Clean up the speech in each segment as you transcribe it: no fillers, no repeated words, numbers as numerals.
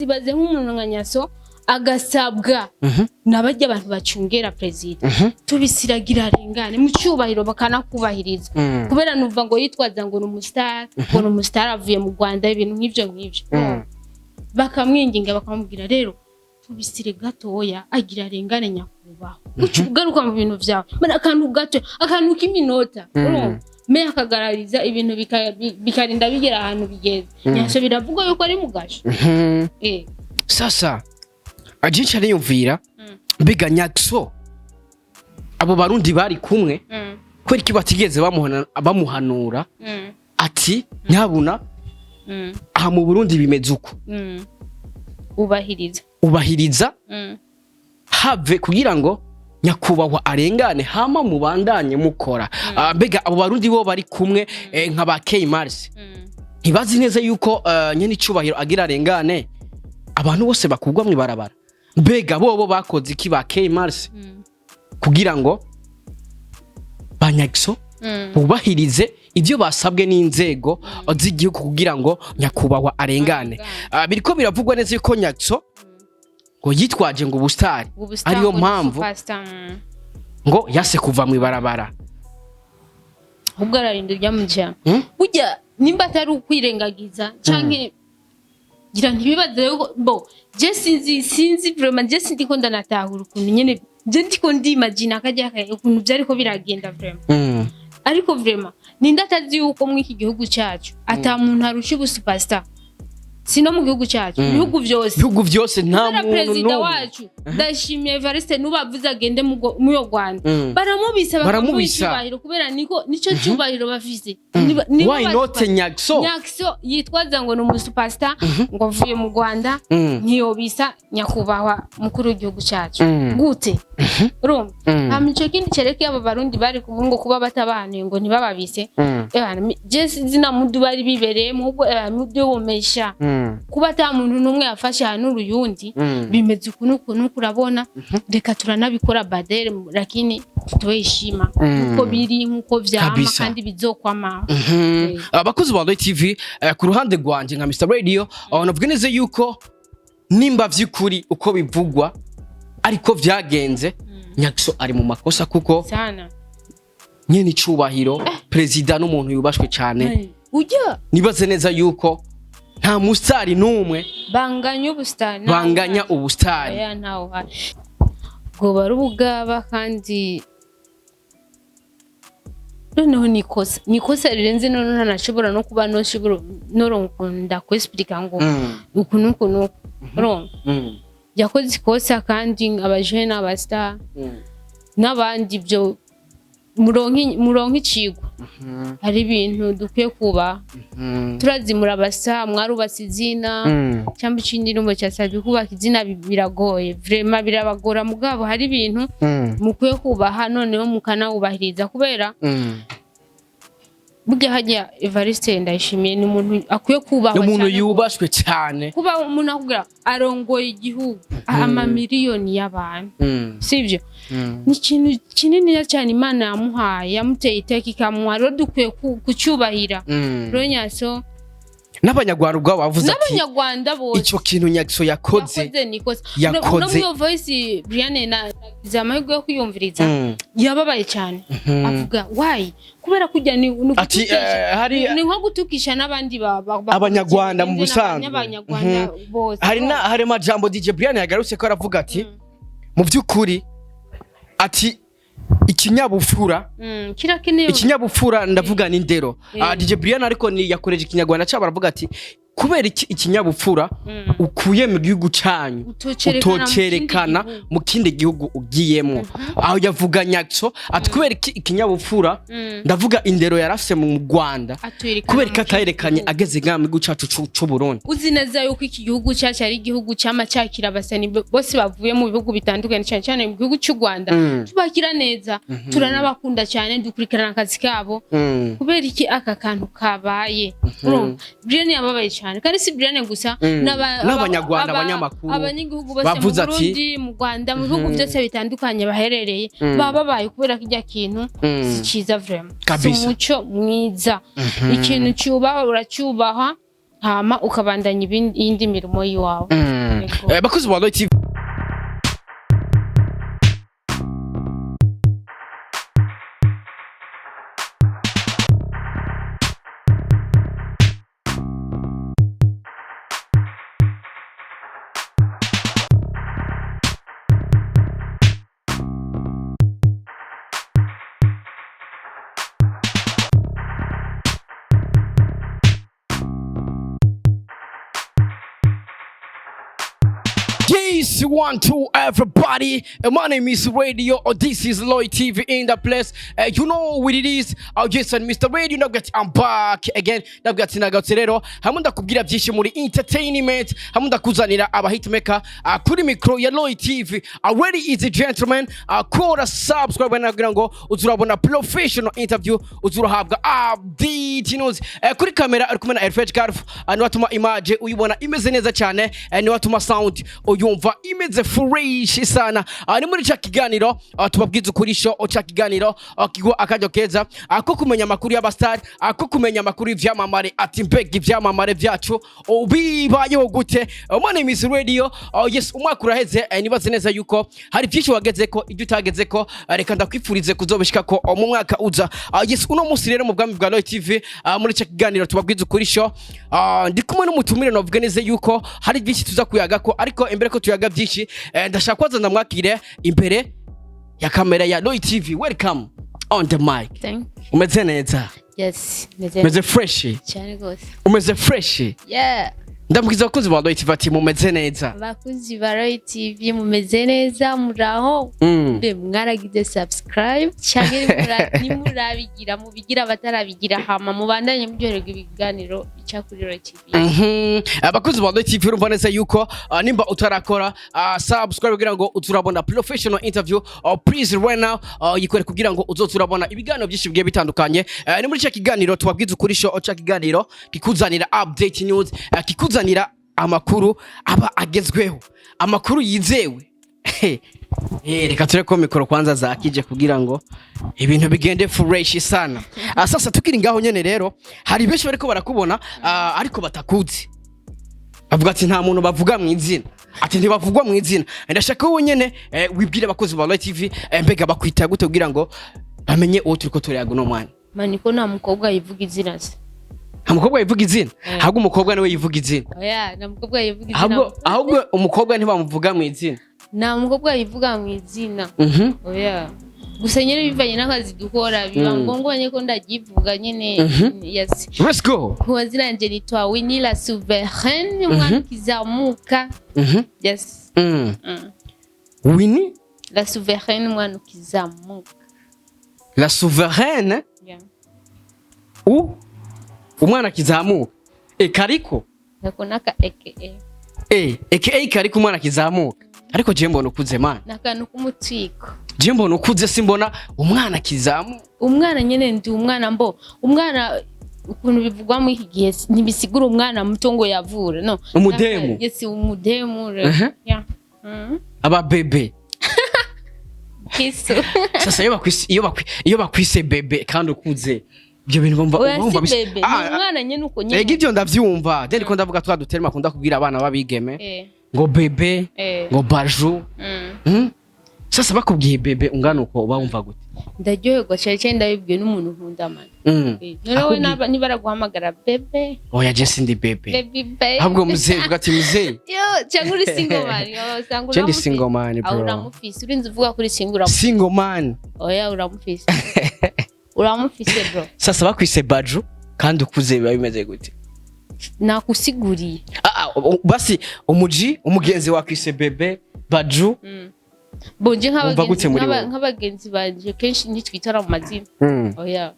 ibaze nk'umuntu nka Nyaxo agasabwa nabajya abantu bacungera president tubisiragira arengane mu cyubahiro bakanakubahiriza kubera nuva ngo yitwaza ngo umustar avuye mu Rwanda ibintu nk'ivyo bakamwinginga bakamubwira rero tubisire gatoya agira arengane nyakubaho ugaruka mu bintu byawe mana akantu gato akantu k'iminota me akagarariza ibintu bikarinda bigera ahantu bigeze Nyaxo biravuga yuko ari Mugasho sasa ajicha niyumvira mbega Nyaxo abo barundi bari kumwe kweri kibatigeze bamuhanura ati nyabuna aha mu Burundi bimeze uko ubahiriza have kugira ngo nyakubahwa arengane hama mubandanye mukora mbega abo barundi bo bari kumwe nka ba K-Mars ntibazi neza yuko nyene icubahiro agira arengane abantu bose bakugwa mwibarabara mbega bobo bakoze iki ba K-Mars kugira ngo ba Nyaxo bubahirize ivyo basabwe n'inzego z'igihugu kugira ngo nyakubahwa arengane biriko biravugwa neza yuko Nyaxo ngo yitwaje ngo ubustari ariyo mpamvu ngo yase kuva mwibarabara ubwo ararinde ryamujya burya nimba atari ukwirengagiza canke gira ntibibaze bo je sinzi vraiment je sindi ko ndanatahura ukuntu nyene je ndiko ndimagine akajya ukuntu byariko biragenda vraiment ariko vraiment ninda atazi yuko mu iki gihugu cyacu ata muntu arusha ubusupasta sino mu gihugu cyacu bihugu byose nta muntu president wacu ndashimiye Evariste nubavuza agende mu yo Rwanda baramubisa kubera nico cyubahiro bafise why not Nyaxo yitwaza ngo n'umusupasta ngo avuye mu Rwanda ntiyobisa nyakubahwa mukuru w'igihugu cyacu gute urumva amico kindi cereke aba barundi bari ku ngo kuba batabahanuye ngo ntibababise je zina mudu bari bibereye mu bwo mudu womesha kuba ata muntu numwe yafashe hano uruyundi bimeze ukuntu kurabona reka turanabikora badere lakini tutoyishima uko biri nkuko vyama kandi bizokwama abakozi ba TV ku ruhande rwanje nka Mr Radio navuga neza yuko nimba vy'ukuri uko bivugwa ariko vyagenze Nyaxo ari mu makosa kuko sana nyene icubahiro president n'umuntu yubashwe cyane ujya nibaze neza yuko nta mustari numwe banganya ubustari ya ntaho ngo barubugaba kandi noneho nikosa rirenze none ntanashobora no kuba noronda kwesplika ngo ukuntu yakoze ikosa kandi abajene abastar n'abandi byo muronki icigwa hari ibintu dukwiye kuba turazimura abasa mwarubatse izina cyangwa ikindi numwe cyasabye kubaka izina biragoye vraiment birabagora mugabo hari ibintu mukwiye kubaha noneho mukanawubahiriza kubera burya hajya Evariste ndayishimiye ni umuntu akwiye kubaho cyane umuntu yubashwe cyane kuba umuntu akubwira arongoye igihugu amamiliyoni y'abantu sivyo ni ikintu kinini cyane Imana yamuhaye yamuteye iteka ikamuha rero dukwiye kucyubahira rero Nyaxo n'abanyarwanda ubwabo bavuze ati n'abanyarwanda bose icyo kintu Nyaxo yakoze no mu voice Brianne na zamahirwe yo kwiyumviriza yababaye cyane avuga why kubera kujya ni nko gutukisha n'abandi abanyarwanda mu busanzwe n'abanyarwanda bose hari majambo DJ Brianne yagarutse ko aravuga ati mu by'ukuri ati ikinyabufura ndavuga ni ndero DJ Brianne ariko ni yakoreje ikinyarwanda cyaba aravuga ati kubera ikinyabufura ukuye mu gihugu cyanyu utocerekana mu kindi gihugu ugiyemo aho yavuga Nyaxo ati kubera ikinyabufura ndavuga indero yarafise mu Rwanda kubera katayerekanye ageze ngamwe gucacu c'u Burundi uzi neza yuko iki gihugu cyacu ari igihugu cyama cyakira abasani bose bavuye mu bihugu bitandukanye cyane cyane mu gihugu cy'u Rwanda tubakira neza turanabakunda cyane dukurikirana akazi kabo kubera iki aka kantu kabaye Brianne yababaye cyane kandi si Brianne gusa n'abanyarwanda abanyamakuru abanyagihugu bose mu Burundi mu Rwanda mu bihugu byose bitandukanye baherereye bababaye kubera kijya kintu si ciza vraiment umuco mwiza ikintu cyubaho uracyubaha hama ukabandanya iyindi mirimo yiwawe bakozi ba Roy TV Yes, 1, 2, everybody. My name is Radio. This is Lloyd TV in the place. You know what it is. Jason, Mr. Radio. I'm back again. Rero hamunda kubwira byinshi muri entertainment. Hamunda kuzanira aba hitmaker kuri micro ya Lloyd TV. Already is a gentleman. Kora subscribe nagira ngo uzurabona professional interview, uzurahabwa update news. Kuri kamera ari kumwe na Airfetch Carf. Ni watuma image uyibona imeze neza cyane. Ni watuma sound uyumva imeze fresh sana. Ni muri cha kiganiro tubabwiza ukuri show cha kiganiro kigo akajyo keza ako kumenya makuru y'abastar, ako kumenya makuru y'ivyamamare ati mbega ivyamamare vyacu bibayeho gute. My name is Radio. Yes, umwaka uraheze. Nibaze neza yuko hari byinshi wagezeko ibyo utagezeko, reka ndakwifurize kuzobishika ko mu mwaka uza. Yes, uno munsi rero mu bwami bwa Lloyd TV muri cha kiganiro tubabwiza ukuri show ndi kumwe n'umutumire novuga neza yuko hari byinshi tuza kuyagako, ariko imbere ko tuyaga byinshi ndashaka kwaza ndamwakire imbere ya kamera ya Lloyd TV. Welcome on the mic. Thank you. Umeze neza? Yes, umeze fresh cyane gose. Umeze fresh? Yeah. Ndamubwiza abakunzi ba Lloyd TV ati mumeze neza. Abakunzi ba Lloyd TV mumeze neza muraho. Mbe mwaragize subscribe cyangwa nimurabigira mubigira batarabigira hama mubandanye muryoherwa ibiganiro bica kuri Lloyd TV. Abakunzi ba Lloyd TV urumva neza yuko nimba utarakora subscribe kugira ngo uzurabona professional interview, please right now yikore kugira ngo uzoturabona ibiganiro byinshi bigiye bitandukanye. Ni muri cya kiganiro tubabwiza ukuri show, cya kiganiro kikuzanira update news, kikuzanira amakuru aba agezweho, amakuru yizewe. Reka tureko mikoro kwanza zakije kugira ngo ibintu bigende fresh sana. Sasa tukiri ngaho nyene rero hari benshi bariko barakubona ariko batakuzi. Bavuga ati nta muntu bavuga mu izina. Ati ntibavugwa mu izina. Ndashaka wowe nyene wibwire abakozi ba Lloyd TV mbega bakwita gute kugira ngo bamenye uwo turiko turiyaga no mwana. Maniko nta mukobwa yivuga izina se. Umukobwa yivuga izina? Ahubwo umukobwa niwe yivuga izina. Oya, na mukobwa yivuga izina. Ahubwo umukobwa ntibamuvuga mu izina. Na mukobwa yivuga mu izina. Oya. Gusa nyene bivanye n'akazi dukora biba ngombwa nyeko ndagivuga nyene. Yes. Let's go. Kwa zina nje nitwa Winnie la Souveraine mwana kizamuka. Yes. Winnie la Souveraine mwana kizamuka. La Souveraine? Yeah. Umwana kizamuka. Kariko? Nakonaka aka. Aka kariko umwana kizamuka. Ariko je mbona ukuze mana. Nakanu kumutwiko. Je mbona ukuze simbona umwana kizamuka. Umwana nyene ndi umwana umwana ukuntu bivugwa mu iki gihe ntibisigura umwana muto ngo yavura. No. Umudemu. Yes, umudemu. Yeah. Aba bebe. Kiso. Sasa iyo bakwise bebe kandi ukuze ibyo bintu bumva umwana nyene uko nyene. Igivyo ndavyumva. Deni ko ndavuga twaduterema kunda kubwira abana babigeme. Ngo bebe, ngo baju. Sasa bakubwiye bebe ungana uko bawumva gute? Ndaryoherwa cyane ndabibwiye n'umuntu nkunda man. Noneho nibaraguhamagara bebe. Oya je sindi bebe. Bebe. Ahubwo muzehe uvuga ati muzehe. Yo, cyangwa uri single man. Yo, sangura. Jendi single man bro. Uramufise. Urinze uvuga kuri single. Single man. Oya uramufise. Uramufise bro. Sasa bakwise baju kandi ukuze biba bimeze gute? Nakusiguriye. Basi umugenzi wakwise bebe baju. Bonje nk'abagenzi banje kenshi nitwitara mu mazina. Oya.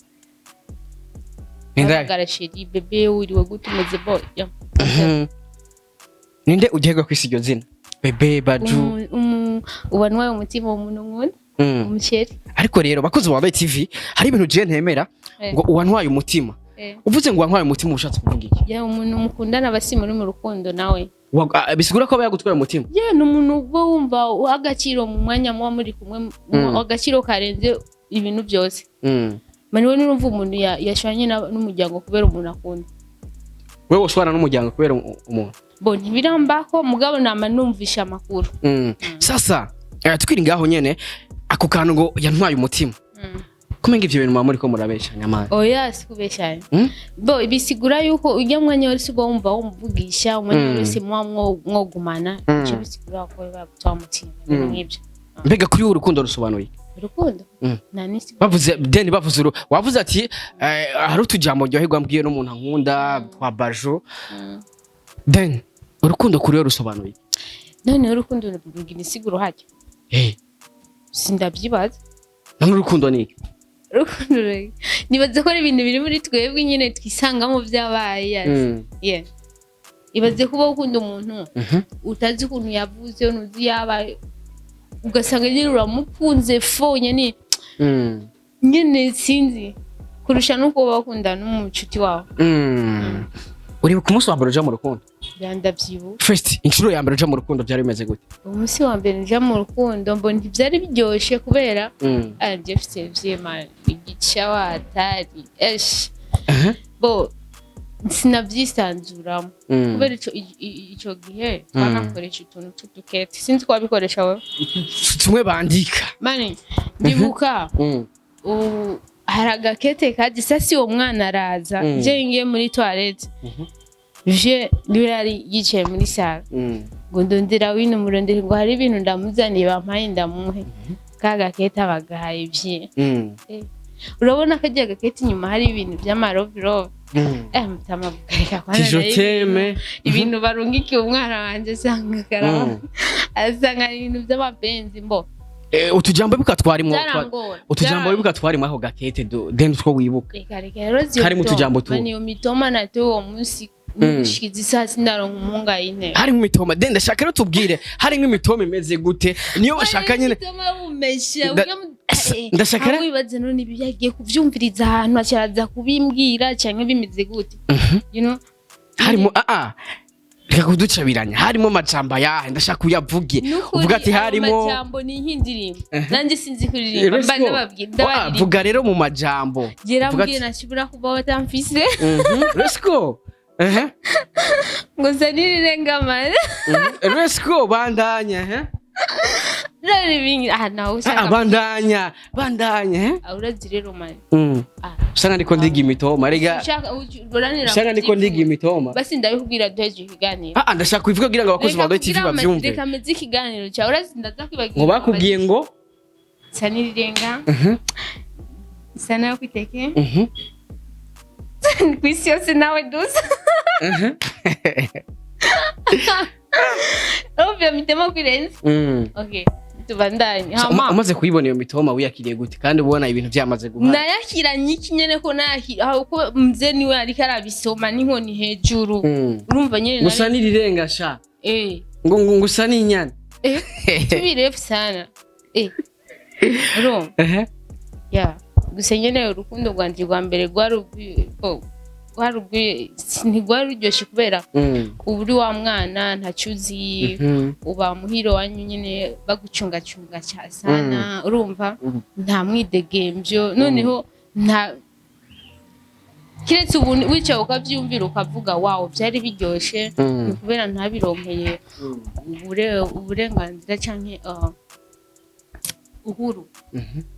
Ngara sheri bebe uriwe gutumeze boy. Ninde ugihega kwisi iryo zina? Bebe baju. Ubanwaye umutima w'umuntu nkunda. Umusheri. Ariko rero bakozi ba Lloyd TV hari ibintu je ntemera ngo uwantwaye umutima. Uvuze ngo wantwaye umutima ushatse kuvuga iki? Ya umuntu mukundana basi muri mu rukundo nawe. Bisigura ko bayagutwaye umutima? Ya numuntu bo wumva agaciro mu mwanya mwa muri kumwe agaciro karenze ibintu byose. Mani we nurumva umuntu yashanye n'umuryango kubera umuntu akunda. wewe ushwana n'umuryango kubera umuntu bo ntibirambako mugabo nama numvisha amakuru sasa tukiri ngaho nyene ako kantu ngo yantwaye umutima kumenga ivyo bintu muri ko murabesha nyamara oya sikubeshanya bo bisigura yuko ujya mwanya wari sigo wumva umuvugisha umwanya wese mwogumana cyo bisigura ko bagutwa umutima n'ibyo mbega kuri urukundo rusobanuye urukundo nanisi bavuze wavuze ati hari utujambo ryoherwa mbwiye n'umuntu nkunda kwa bajo then urukundo kuri yo rusobanuye none urukundo rugira isiguro hajya sindabyibaza none urukundo ni urukundo nibaze ko ari ibintu biri muri twebwe nyine twisangamo byabaye ibaze kuba ukunda umuntu utazi ukuntu yavuze unuzi yabaye ugasanga nyine uramukunze nyine nyine sinzi kurusha nuko bakunda n'umucuti wawe uri ku munsi wa mbere uja mu rukundo ndabyibuka first inshuro ya mbere uja mu rukundo byari bimeze gute umunsi wa mbere uja mu rukundo mbona byari biryoshye kubera anje fite vyema igica watari bo sinabyisanzuramo kubera ico gihe twanakoresha utuntu tudukete sinzi ko wabikoresha wewe tumwe bandika mani ndibuka hari agakete kaje sasi uwo mwana araza je ngiye muri toilette je birari yicaye muri sala ngo ndondera wino murondera ngo hari ibintu ndamuzaniye bampaye ndamuhe kagakete abagahaye bye urabona ko agiye agakete inyuma hari ibintu by'amaroviro mutamavuga kijoteme ibintu barungikiye umwana wanje sanga karaba asanga ibintu by'amapenzi mbo utujambo bibuka twarimo aho gakete then two wibuka kari mu tujambo tu mani mitoma na to uwo munsi mushikizi sasa ndaronka umunga yine hari mu mitoma then ndashaka rero tubwire hari nk'imitoma imeze gute niyo bashaka nyene mitoma bumesha ndashaka rero wibaze none biyagiye kuvyumviriza ahantu acaza kubimbwira cyangwa bimeze gute you know harimo reka kuducabiranya harimo majambo yahe ndashaka kuyavuge uvuga ati harimo majambo ni nk'indirimbo nanje sinzi kuririmba mbana babwira vuga rero mu majambo gerambwiye nashibura kuba watamfise let's go ngo sanire ngamara let's go bandanya nawe ushaka bandanya urazi rero mani usanga ndiko ndiga imitoma rega usanga ndiko ndiga imitoma basi ndabikubwira duheje ikiganiro ndashaka kuvuga kugira ngo abakozi ba TV bavyumve reka meze ikiganiro cyawe urazi ndaza kwibagira ngo bakubwiye ngo sanirirenga sana yo kwiteke kwisi yose nawe dusa ovyo mitema kwirenza okay tubandanye umaze kuyibona iyo mitoma wiyakiriye gute kandi ubona ibintu byamaze guhana nayakiranye ikinyene ko nayakira uko mze niwe ari karabisoma n'inkoni hejuru urumva nyene gusa nirirenga sha ngo gusa n'inyana tubirefu sana ya gusa nyene urukundo rwanje rwa mbere ntigwaruryoshye kubera uburi wa mwana ntacyuzi uba muhiro wanyu nyine bagucungacunga sana urumva nta mwidegembyo noneho nta kiretse ubu wicaye ukavyumvira ukavuga wow byari biryoshye ni kubera ntabironkeye uburenganzira canke uhuru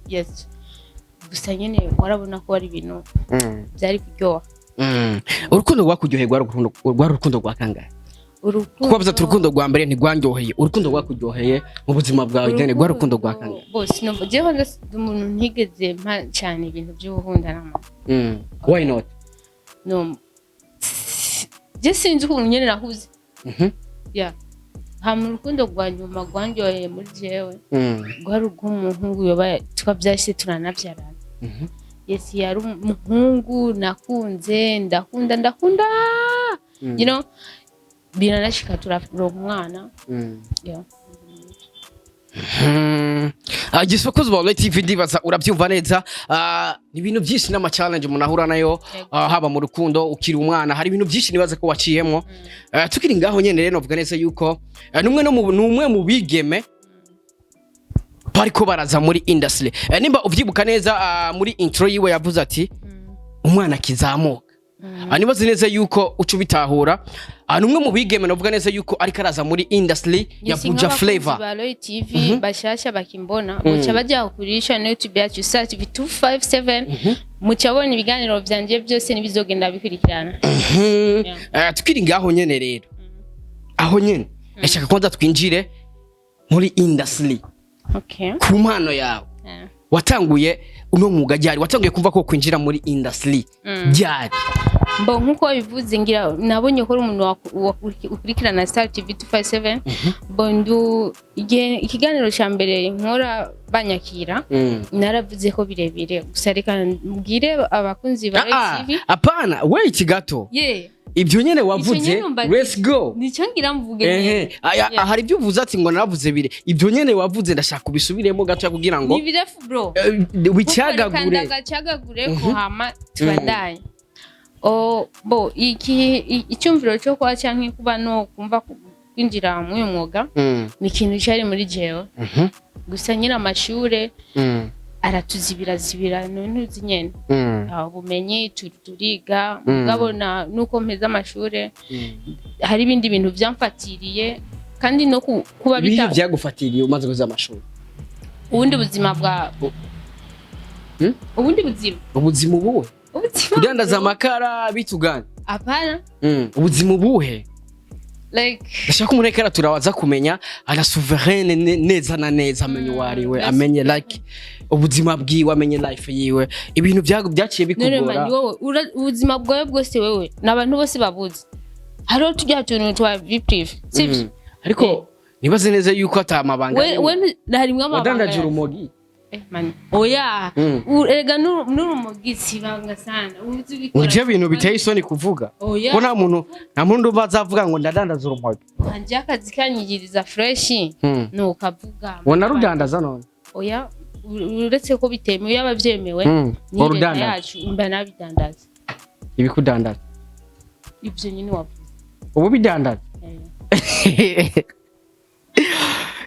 yes gusa nyine warabona ko ari ibintu byari kuryoha urukundo rwakuryoheye rwa rukundo rwa kangahe kuko bavuze urukundo rwa mbere ntigwanyoheye urukundo rwakuryoheye mu buzima bwawe nyene rwa rukundo rwa kangahe bose numva je honda umuntu ntigeze mpa cyane ibintu by'ubuhunda nama why not no je sinzi ukuntu nyene nahuze ya mu rukundo rwa nyuma rwanyoheye muri jewe rwari rw'umuhungu yoba twabyashye turanabyarana yes yari umuhungu nakunze ndakunda you know biranashika turaronka umwana yeah Gisokoze ba TV ndibaza urabyumva neza ni ibintu byinshi n'ama challenge umuntu ahura nayo haba mu rukundo ukiri umwana hari ibintu byinshi nibaza ko waciyemo tukiri ngaho nyene rero novuga neza yuko numwe mu bigeme bariko baraza muri industry nimba uvyibuka neza muri intro yiwe yavuze ati umwana kizamuka nibaze neza yuko ucu bitahura numwe mu bigeme navuga neza yuko ariko araza muri industry ya Buja Flavor Baloy TV bashasha bakimbona muca bajya kurisha no YouTube yacu search 257 muca bona ibiganiro byanje byose nibizogenda bikurikirana tukiri ngaho nyene rero aho nyene ndashaka kwanza twinjire muri industry ku mpano yawe watanguye uno mwuga ryari watanguye kumva ko kwinjira muri industry ryari Mbo nkuko bivuze ngira nabonye ko umuntu ukurikirana Star TV 257 bondu ikiganiro cya mbere nkora banyakira naravuze ko birebire gusa reka mbwire abakunzi ba TV apana we ikigato ibyo nyene wavuze let's go nico ngira mvuge hari ibyo uvuze ati ngo naravuze bire ibyo nyene wavuze ndashaka ubisubiremo gato kugira ngo ni birefu bro wicagagure ko hama tubandanye bo icyumviro cyo kwa cyangwa kuba no kumva kwinjira mu uyu mwuga ni ikintu cyari muri jewe gusa nyina amashure aratuzibira ntuzi nyene ubumenyi turiga ngabona nuko mpeza amashure hari ibindi bintu byamfatiriye kandi no kuba bita byagufatiriye umaze kuza amashure ubundi buzima bwa ubuzima ubuhe kudandaza amakara bitugana apana ubuzima ubuhe like ndashaka umurekera turawaza kumenya ala souveraine neza na neza amenye wariwe amenye like ubuzima bwiwe amenye life yiwe ibintu byaciye bikugora ubuzima bwawe bwose wewe nabantu bose babuze haro tujya tuntu twa prive sivyo ariko nibaze neza yuko atamabanga we harimwe amabanga wadandaje urumogi man oya erega nurumogi sibanga sana uje bintu biteye isoni kuvuga ko nta muntu bazavuga ngo ndadandaza urumogi anje akazi kanyigiriza fresh nukavuga wona rudandaza none oya uretse ko bitemewe yabavyemewe ni leta yacu imba nabidandaza ibikudandaza ibyo nyine wavuze ubu bidandaza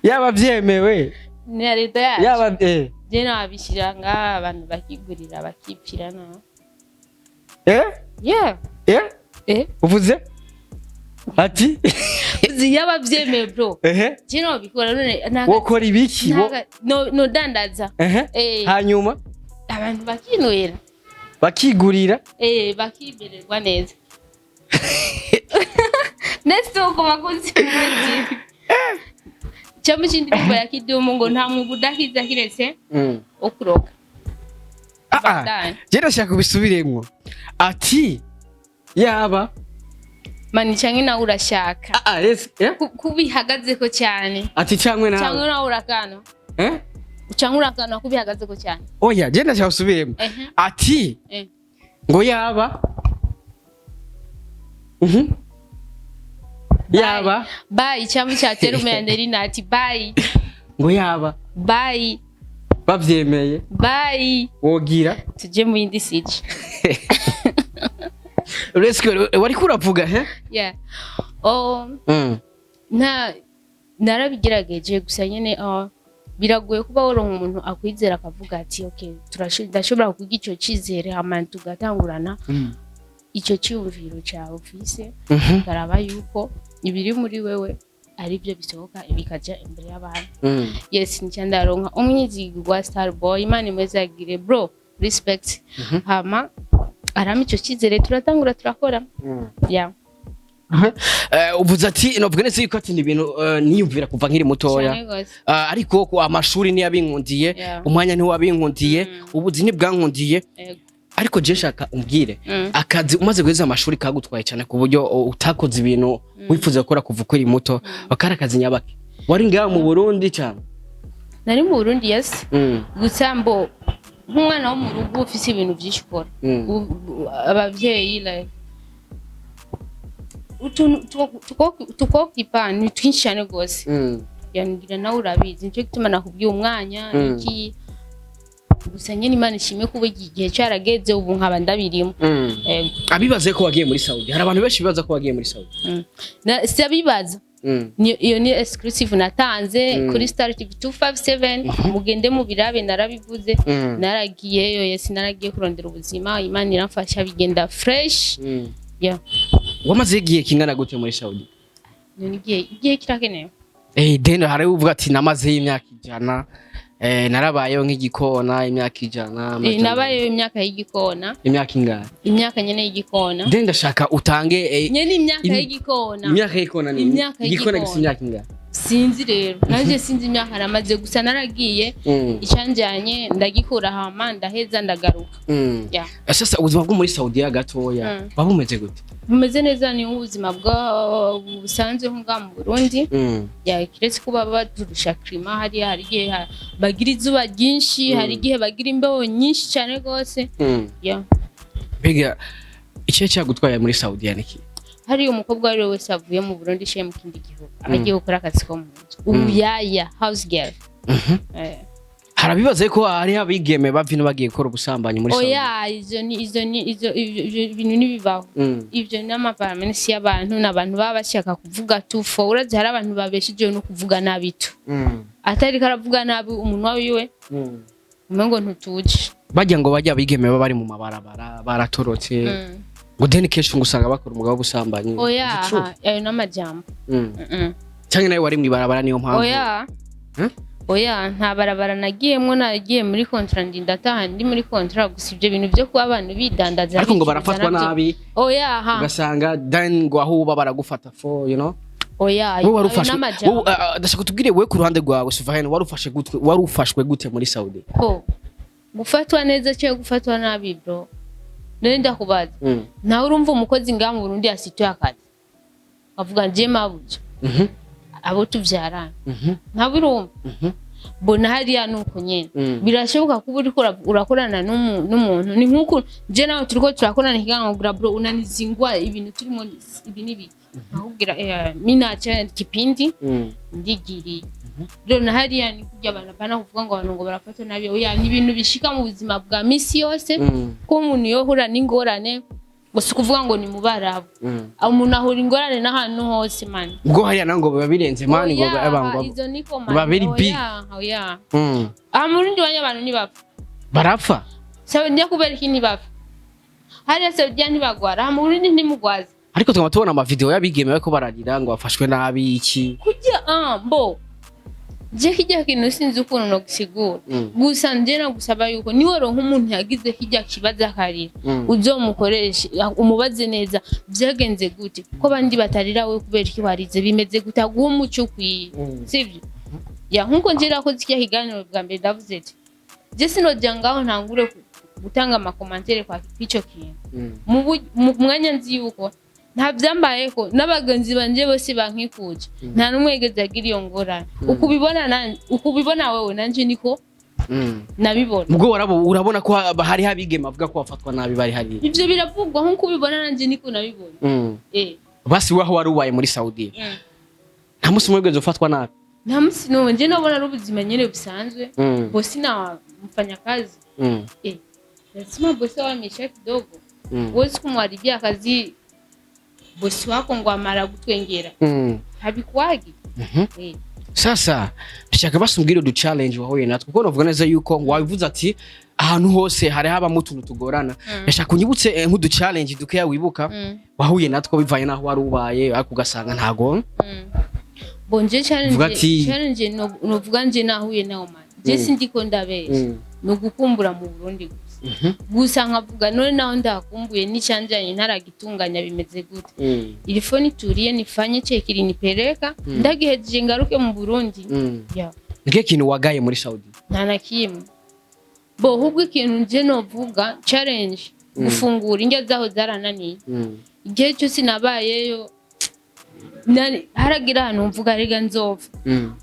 yabavyemewe ni leta yacu yaba je nabishiranga abantu bakigurira bakipirana uvuze ati uzi yabavyemewe bro je nabikora none wokora ibiki no dandaza hanyuma abantu bakinwera bakigurira bakibererwa neza nesto ko bakunzi cyangwa ikindi kiba yakidumu ngo nta mwuga udakiza kiretse okuroga je ndashaka kubisubiremwo ati yaba mani cyangwa nawe urashaka kubihagaze ko cyane ati cyangwa nawe urakana cyangwa urakana kubihagaze ko cyane oya je ndashaka kubisubiremwo ati ngo yaba yaba bye cyangwa cyatera umuyanderi nati bye ngo yaba bye bavyemeye bye wogira tuje mu yindi sije wari kuravuga narabigerageje gusa nyene biragoye kuba woronka umuntu akwizera akavuga ati okay ndashobora kugira icyo cyizere hama tugatangurana icyo cyumviro cyawe ufise karaba yuko ibiri muri wewe ari byo bisohoka bikaja imbere y'abantu yes nicyandaronka umwizigwa Star Boy Imana imwezagire bro respect hama arama icyo cyizere turatangura turakora uvuze ati novuga neza yuko ati ibintu niyumvira kuva nkiri mutoya ariko ko amashuri ni yabinkundiye umwanya ni wabinkundiye ubuzi ni bwankundiye ariko je shaka umbwire akazi umaze guheza amashuri kagutwaye cyane ku buryo utakoze ibintu wifuza gukora kuva ukiri muto bakara akazi nyabake wari ngaho mu Burundi cyane nari mu Burundi yes gusa mbo nk'umwana wo mu rugo ufise ibintu byinshi ukora abavyeyi like tukokipa ni twinshi cyane gose yangira nawe urabizi nicyo gituma nakubwiye umwanya iki gusa nyine Imana ishimye kuba igihe cyarageze ubu nkaba ndabirimo abibaze ko wagiye muri Saudi hari abantu benshi bibaza ko wagiye muri Saudi si abibaza iyo ni exclusive natanze kuri Star TV 257 mugende mu birabe narabivuze naragiyeyo yes naragiye kurondera ubuzima Imana iramfasha bigenda fresh yeah wamaze igihe kingana gute muri Saudi igihe kirakenewe deno hari uvuga ati namaze imyaka 100 narabayeho nk'igikona imyaka 100 nabayeho imyaka y'igikona imyaka ingana imyaka nyene y'igikona ndashaka utange nyene imyaka y'igikona ni igikona gisa imyaka ingana sinzi rero nanje sinzi imyaka namaze gusa naragiye icanjanye ndagikura hama ndaheza ndagaruka sasa ubuzima bwo muri Saudi gatoya babumeze gute bumeze neza ni ubuzima bwa busanzwe nko mu Burundi kiretse kuba baturusha klima hari igihe bagira izuba ryinshi hari igihe bagira imbeho nyinshi cyane gose mbega icyo cyagutwaye muri Saudi niki hari umukobwa wari wese avuye mu Burundi she mu kindi gihugu agiye gukora akazi ko mu nzu ubuyaya house girl harabibaze ko hari abigeme bavino bagiye gukora ubusambanyi muri Saudi izo ibintu nibibaho ivyo n'amaparamensi y'abantu n'abantu baba bashaka kuvuga tufo urazi hari abantu babeshije no kuvuga nabitu atari karavuga nabi umunwa wiwe umengo ntutuje bajya ngo bajya abigeme baba bari mu mabarabara baratorotse ngo deni kesho ngusanga bakora umugabo w'ubusambanyi ayo n'amajambo cyangwa nawe wari mu ibarabara niyo mpamvu nta barabara nagiyemwo nagiye muri contrat ndataha ndi muri contrat gusa ibyo bintu byo kuba abantu bidandaza ariko ngo barafatwa nabi ugasanga then ngo aho uba baragufata for you know ndashaka kutubwire we ku ruhande rwawe Suvahene warufashwe gute muri Saudi gufatwa neza cyangwa gufatwa nabi bro none ndakubaza nawe urumva umukozi ngamu Burundi asituye akazi avuga nje mabuja abo tuvyarana ntabirumva bona hariya nuko nyene birashoboka kuba uri urakorana n'umuntu ni nkuko je nawe turiko turakorana ikigongwe bro unanizingwa ibintu turimo ibi nibi ahubwira minacha kipindi ndigiri rero na hariya ni kujya abantu bana kuvuga ngo abantu ngo barafatwa nabi ni ibintu bishika mu buzima bwa misi yose ko umuntu yohura n'ingorane gusa kuvuga ngo ni mubarabu umuntu ahura ingorane n'ahantu hose man ubwo hariya nango babirenze man ngo abango babiri big amurundi wanya abantu nibapfa barapfa sabe ndiye kubera iki nibapfa hariya se bya ntibagwara amurundi ntimugwaza ariko twama tubona ama video y'abigeme bako bararira ngo bafashwe nabi iki kujya je kijya kintu sinzi ukuntu no gusigura gusa nje no gusaba yuko niwe ronka umuntu yagize kijya kibaza karira uzomukoresha umubaze neza byagenze gute ko bandi batarira we kubera iki warize bimeze gute aguha umuco kwiye sivyo nkuko njira ko zikya higaniro bwa mbere ndavuze ati je sinojya ngaho ntangure gutanga amakomantere kwa kico kintu mu mwanya nzi yuko nta byambaye ko n'abagenzi banje bose bankikuje nta numwegeze agira iyo ngorane ukubibona wewe nanje niko nabibona ubwo urabona ko hari habigema avuga ko bafatwa nabi bari hari ivyo biravugwa nko kubibona nanje niko nabibona basi waho warubaye muri Saudi nta musi mwegeze ufatwa nabi nta musi no nje nabona rubuzima nyene busanzwe bosi na mfanya kazi lazima bosi wa misha kidogo wosi kumwaribia kazi bosi wako ngo amara gutwengera habikwagi sasa ndashaka basumbwire du challenge wahuye natwe kuko navuga neza yuko wabivuze ati ahantu hose hari haba mutuntu tugorana ndashaka kunyibutse nk'udu challenge dukeya wibuka wahuye natwe bivaye naho warubaye ariko ugasanga ntago bonje challenge no vuga nje nahuye naho man je sindiko ndabesha no gukumbura mu Burundi gusa nkavuga none naho ndakumbuye n'icyanjanye ntaragitunganya bimeze gute ilifoni turiye nifanye chekiri nipeleka ndagiheje ngaruke mu Burundi nge kintu wagaye muri Saudi nta kimwe bo hubwo ikintu nje no vuga challenge gufungura indya zaho zarananiye igihe cyo sinabayeyo haragira hano mvuga rega nzova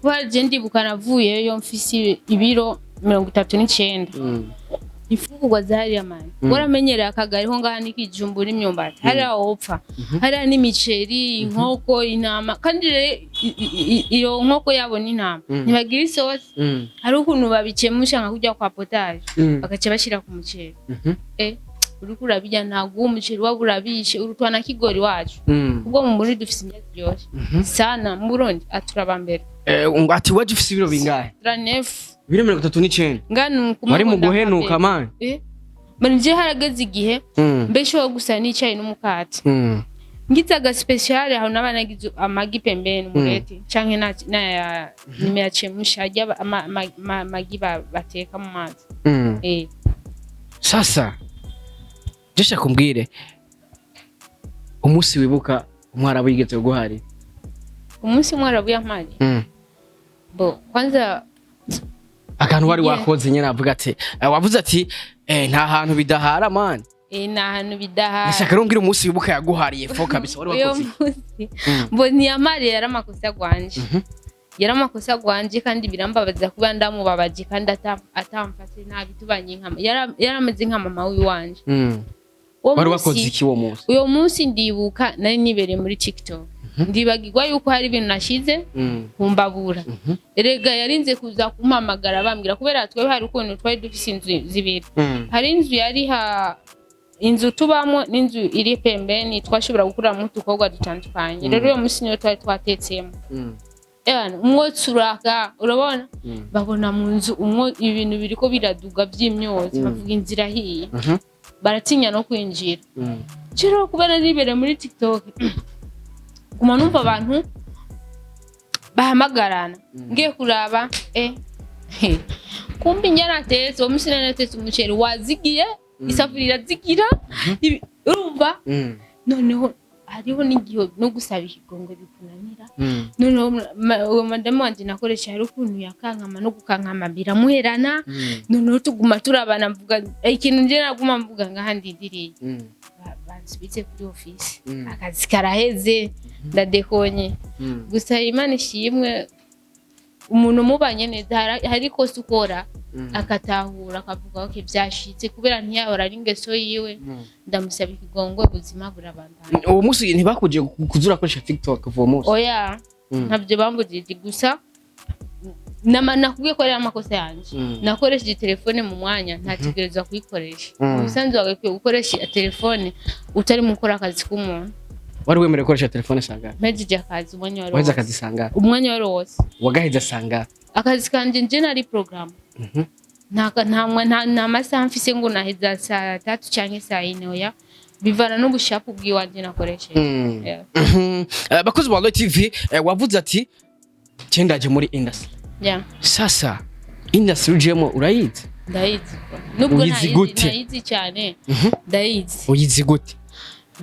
waje ndibuka navuyeyo mfisi ibiro 39 ifungurwa zari amani waramenyereye akagari ho ngaha nikijumbura imyumbati hari aho upfa hari n'imiceri inkoko intama kandi iyo nkoko yabo n'intama ntibagira isosi hari ukuntu babikemusha nka kujya kwa potage bagace bashira ku muceri uriko urabijya ntabwo umuceri waba urabishe urutwa na kigori wacu ubwo mu muri dufise indya ziryoshye sana mu Burundi aturaba mbere ati waje ufise ibiro bingahe 39 ibiro 39 nganu wari mu guhenuka man manje je harageze igihe mbesho wo gusa n'icayi n'umukati ngiza ga special aho nabanagize amagi pembeni mureti canke na nimera chemusha ajya amagi bateka mu mazi sasa jesha kumbwire umunsi wibuka umwarabu yigeze guhari umunsi umwarabu yampari bo kwanza akantu wari wakoze nyene avuga ati wavuze ati nta hantu bidahara man nta hantu bidahara nishaka rumbwira umunsi wibuka yaguhariye fo kabisa wari wakoze bo ntiyamari yaramakosa gwanje yaramakosa gwanje kandi birambabaza kuba ndamubabaje kandi atamfate nabi tubanye nkama yarameze nka mama w'iwanje wari wakoze iki wo munsi uyo munsi ndibuka nari nibereye muri TikTok ndibagirwa yuko hari ibintu nashize kumbabura erega yarinze kuza kumpamagara bambwira kubera twe hari ukuntu twari dufise inzu zibiri hari inzu yari inzu tubamo n'inzu iri pembeni twashobora gukura mu tukogwa dutandukanye rero uyo munsi niyo twari twatetsemo umwotsi uraka urabona babona mu nzu ibintu biriko biraduga vy'imyozi bavuga inzira hiye baratinya no kwinjira cero kubera nibere muri TikTok kuma numva abantu bahamagarana ngiye kuraba kumbi nyaratetse umusina natetse umuceri wazigiye isafurira zigira urumva noneho hariho n'igihe no gusaba ikigongwe bikunanira noneho madame wanje nakoresha hari ukuntu yakankama no gukankama biramuherana noneho tuguma turabana mvuga ikintu nje naguma mvuga ngahandindiriye bansubitse kuri office akazi karaheze ndadekonye gusa Imana ishimwe umuntu mubanye neza hari ko sukora akatahura akavuga ko byashitse kubera ntiyahora ari ingeso yiwe ndamusaba ikigongwe ubuzima burabandana uwo munsi ntibakuje kuzura koresha TikTok uwo munsi oya ntabyo bambujije gusa nakubwiye ko ari amakosa yanje nakoresheje telefone mu mwanya ntategereza kuyikoresha umusanzu wawe kwiye gukoresha telefone utari mu gukora akazi k'umuntu wari wemerewe gukoresha telefone sanga mejije akazi umwanya wari wose akazi sanga umwanya wari wose wagaheza sanga akazi kanje nje nari program nta masaha mfise ngo naheza saa 3 canke saa 4 oya bivana n'ubushapu bw'iwanje nakoresheje bakozi ba TV wavuze ati cendaje muri industry sasa industry ujemo urayizi ndayizi nubwo nayizi cyane ndayizi uyizi gute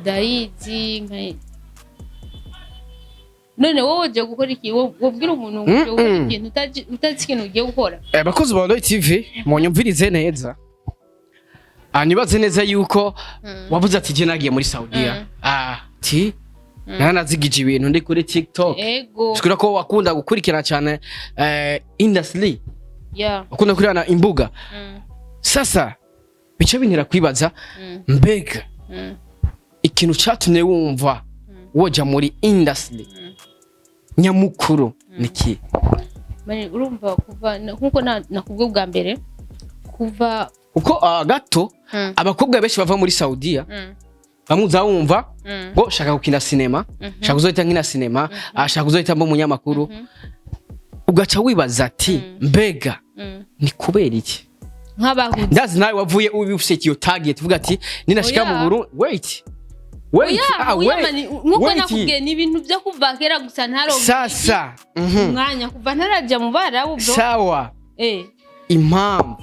ndayizi none wowe je gukora iki wobwira umuntu ngo ikintu utazi ikintu ugiye gukora bakozi ba TV munyumvirize neza nibaze neza yuko wavuze ati je nagiye muri Saudiya ati nanazigije ibintu ndi kuri TikTok shukira ko wakunda gukurikirana cyane industry ukunda kurana imbuga sasa bice bintera kwibaza mbega ikintu cyatumye wumva woja muri industry nyamukuru niki urumva kuva nkuko nakubwo bwa mbere kuva uko gato abakobwa benshi bava muri Saudiya bamuza wumva ngo shaka gukina cinema shaka kuzohita nkina cinema shaka kuzohita mbo munyamakuru ugaca wibaza ati mbega ni kubera iki nk'abahuze ndazi nawe wavuye ubifise kiyo target uvuga ati ninashika mu Burundi wait nkuko nakubwiye ni ibintu byo kuva kera gusa ntaronke sasa umwanya kuva ntaraja mu Barabu bro sawa impamvu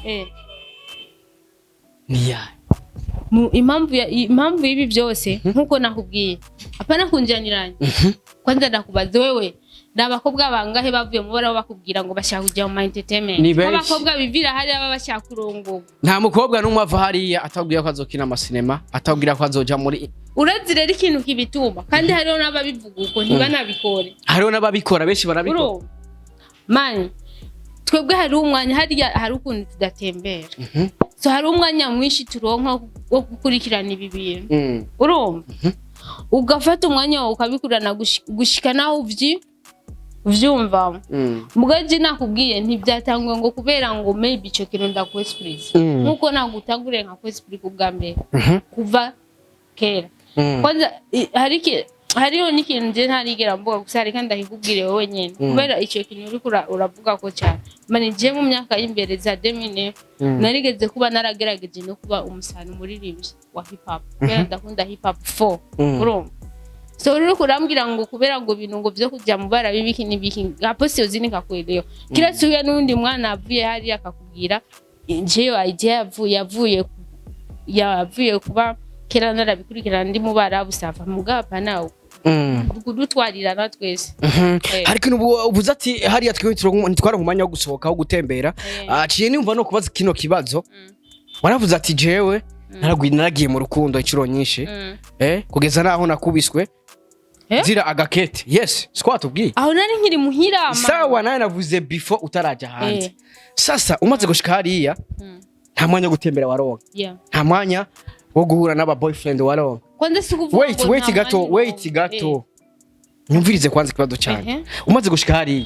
niya impamvu y'ibi byose nkuko nakubwiye apana kunjaniranye kwanza ndakubaza wewe n'abakobwa bangahe bavuye mu Barabu bakubwira ngo bashaka kujya mu entertainment abakobwa bivira hari aba bashaka kurongo nta mukobwa n'umwe ava hariya atabwira ko azokina amasinema atabwira ko azoja muri urazire ikintu kibituma kandi hariho n'ababivuga uko ntibanabikore hariho n'ababikora benshi barabikora mani twebwe hari umwanya hari ukuntu tudatembera so hari umwanya mwinshi turonka wo gukurikirana ibi bintu urumva ugafata umwanya wawe ukabikurana gushika naho uvyumva mugaje nakubwiye ntibyatangwe ngo kubera ngo maybe ico kintu ndakwesprit nkuko nagutangure nka kwesprit kubwa mbere kuva kera kwanza hariyo n'ikintu nje ntarigera mvuga gusa reka ndahikubwire wowe nyene kubera ico kintu uri uravuga ko cyane mani je mu myaka y'imbere za 2009 narigeze kuba naragerageje no kuba umusani muririmbyi wa hip hop kubera ndakunda hip hop 4 urumva so uri kurambwira ngo kubera ngo bintu ngo byo kujya mu bara bibiki nibiki aposi yozini kakweleyo kila tuya n'undi mwana avuye hari akakubwira njeyo idea yavuye kuba kera narabikurikirana ndi mu bara busava mugapa nawe kudutwarira natwese ariko ubuza ati hari atwe ntitwara umwanya wo gusohoka wo gutembera aciye nimva no kubaza kino kibazo waravuze ati jewe naragiye mu rukundo incuro nyinshi kugeza naho nakubiswe zira agakete yes squat ubwi aho nari nkiri muhira sawa naye navuze before utaraja hanze sasa umaze gushika hariya nta mwanya gutembera waronka nta mwanya wo guhura n'aba boyfriend waronka kwanza sikuvuga wait gato nyumvirize kwanza kibazo cyane umaze gushika hariya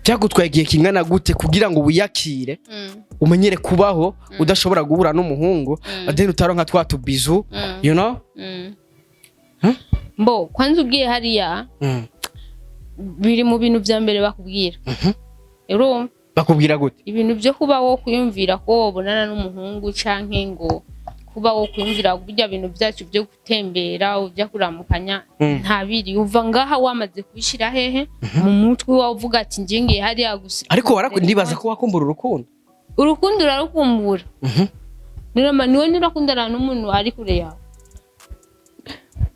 cyagutwagiye kingana gute kugira ngo wiyakire umenyere kubaho udashobora guhura n'umuhungu then utaronka twatubizu you know mbo kwanza ugiye hariya biri mu bintu bya mbere bakubwira rero bakubwira gute ibintu byo kuba wo kuyumvira ko wobonana n'umuhungu canke ngo kuba wo kuyumvira burya bintu byacu byo gutembera ujya kuramukanya ntabiri uva ngaha wamaze kubishira hehe mu mutwe wavuga ati ngiye hariya gusa ariko ndibaza ko wakumbura urukundo urarukumbura niwe nirakundana n'umuntu ari kure yawe